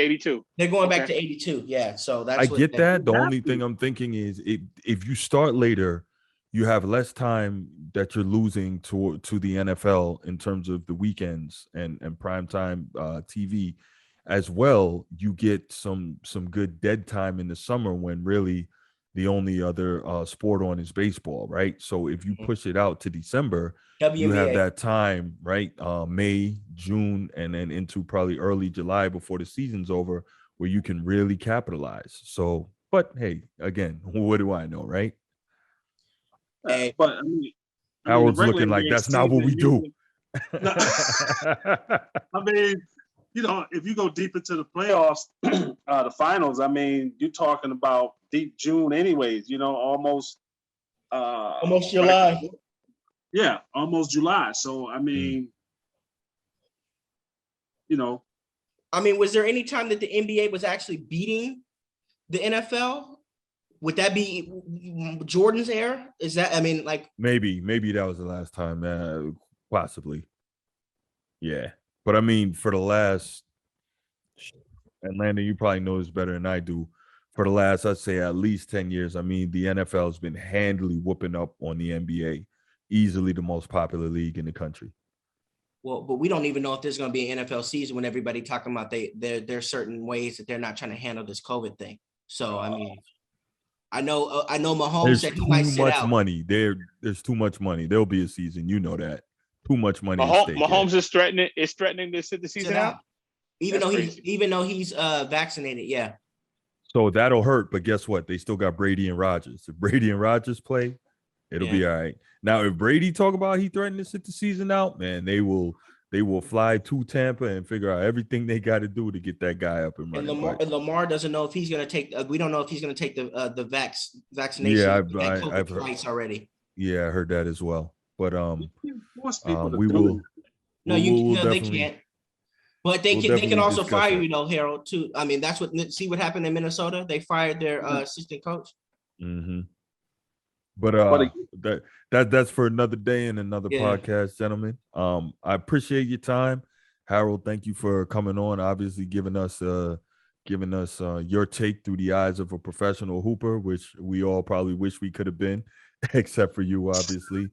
82. They're going back to 82. Yeah. So that's I get that. The only thing I'm thinking is if you start later, you have less time that you're losing to the NFL in terms of the weekends and primetime TV. As well, you get some good dead time in the summer when really the only other sport on is baseball, right? So if you push it out to December, you have that time, right? May, June, and then into probably early July before the season's over, where you can really capitalize. So, but hey, again, what do I know, right? But I mean, Harold's looking like that's not what we do. I mean, if you go deep into the playoffs, the finals, I mean, you're talking about deep June anyways, almost July. Yeah, almost July. So, I mean, I mean, was there any time that the NBA was actually beating the NFL? Would that be Jordan's era? Is that, I mean, like maybe that was the last time, possibly. Yeah. But I mean, for the last, and Landon, you probably know this better than I do. For the last, I'd say at least 10 years, I mean, the NFL has been handily whooping up on the NBA, easily the most popular league in the country. Well, but we don't even know if there's going to be an NFL season when everybody talking about there's certain ways that they're not trying to handle this COVID thing. So, I mean, I know Mahomes said he might sit out. Too much money. There's too much money. There'll be a season. You know that. Too much money at stake. Mahomes is threatening to sit the season out. Even though he's vaccinated, yeah. So that'll hurt, but guess what? They still got Brady and Rodgers. If Brady and Rodgers play, it'll be all right. Now, if Brady talk about he threatened to sit the season out, man, they will fly to Tampa and figure out everything they got to do to get that guy up and running. And Lamar doesn't know if he's going to take. We don't know if he's going to take the vaccination. Yeah, I've heard twice already. Yeah, I heard that as well. But we will. No, they can't. But they can also fire Harold too. I mean, that's see what happened in Minnesota. They fired their assistant coach. Mm-hmm. But that's for another day and another podcast, gentlemen. I appreciate your time, Harold. Thank you for coming on. Obviously, giving us your take through the eyes of a professional hooper, which we all probably wish we could have been, except for you, obviously.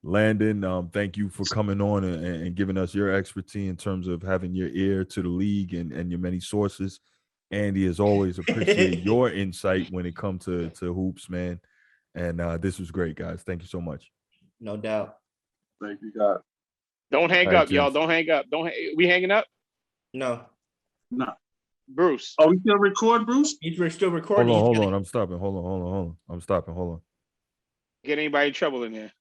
Landon, thank you for coming on and giving us your expertise in terms of having your ear to the league and your many sources. Andy, as always, appreciate your insight when it comes to hoops, man. And this was great, guys. Thank you so much. No doubt. Thank you, God. Don't hang up, y'all. Don't hang up. We hanging up? No. Bruce. Oh, we still record, Bruce? He's still recording. Hold on. I'm stopping. Hold on. I'm stopping. Hold on. Get anybody in trouble in there?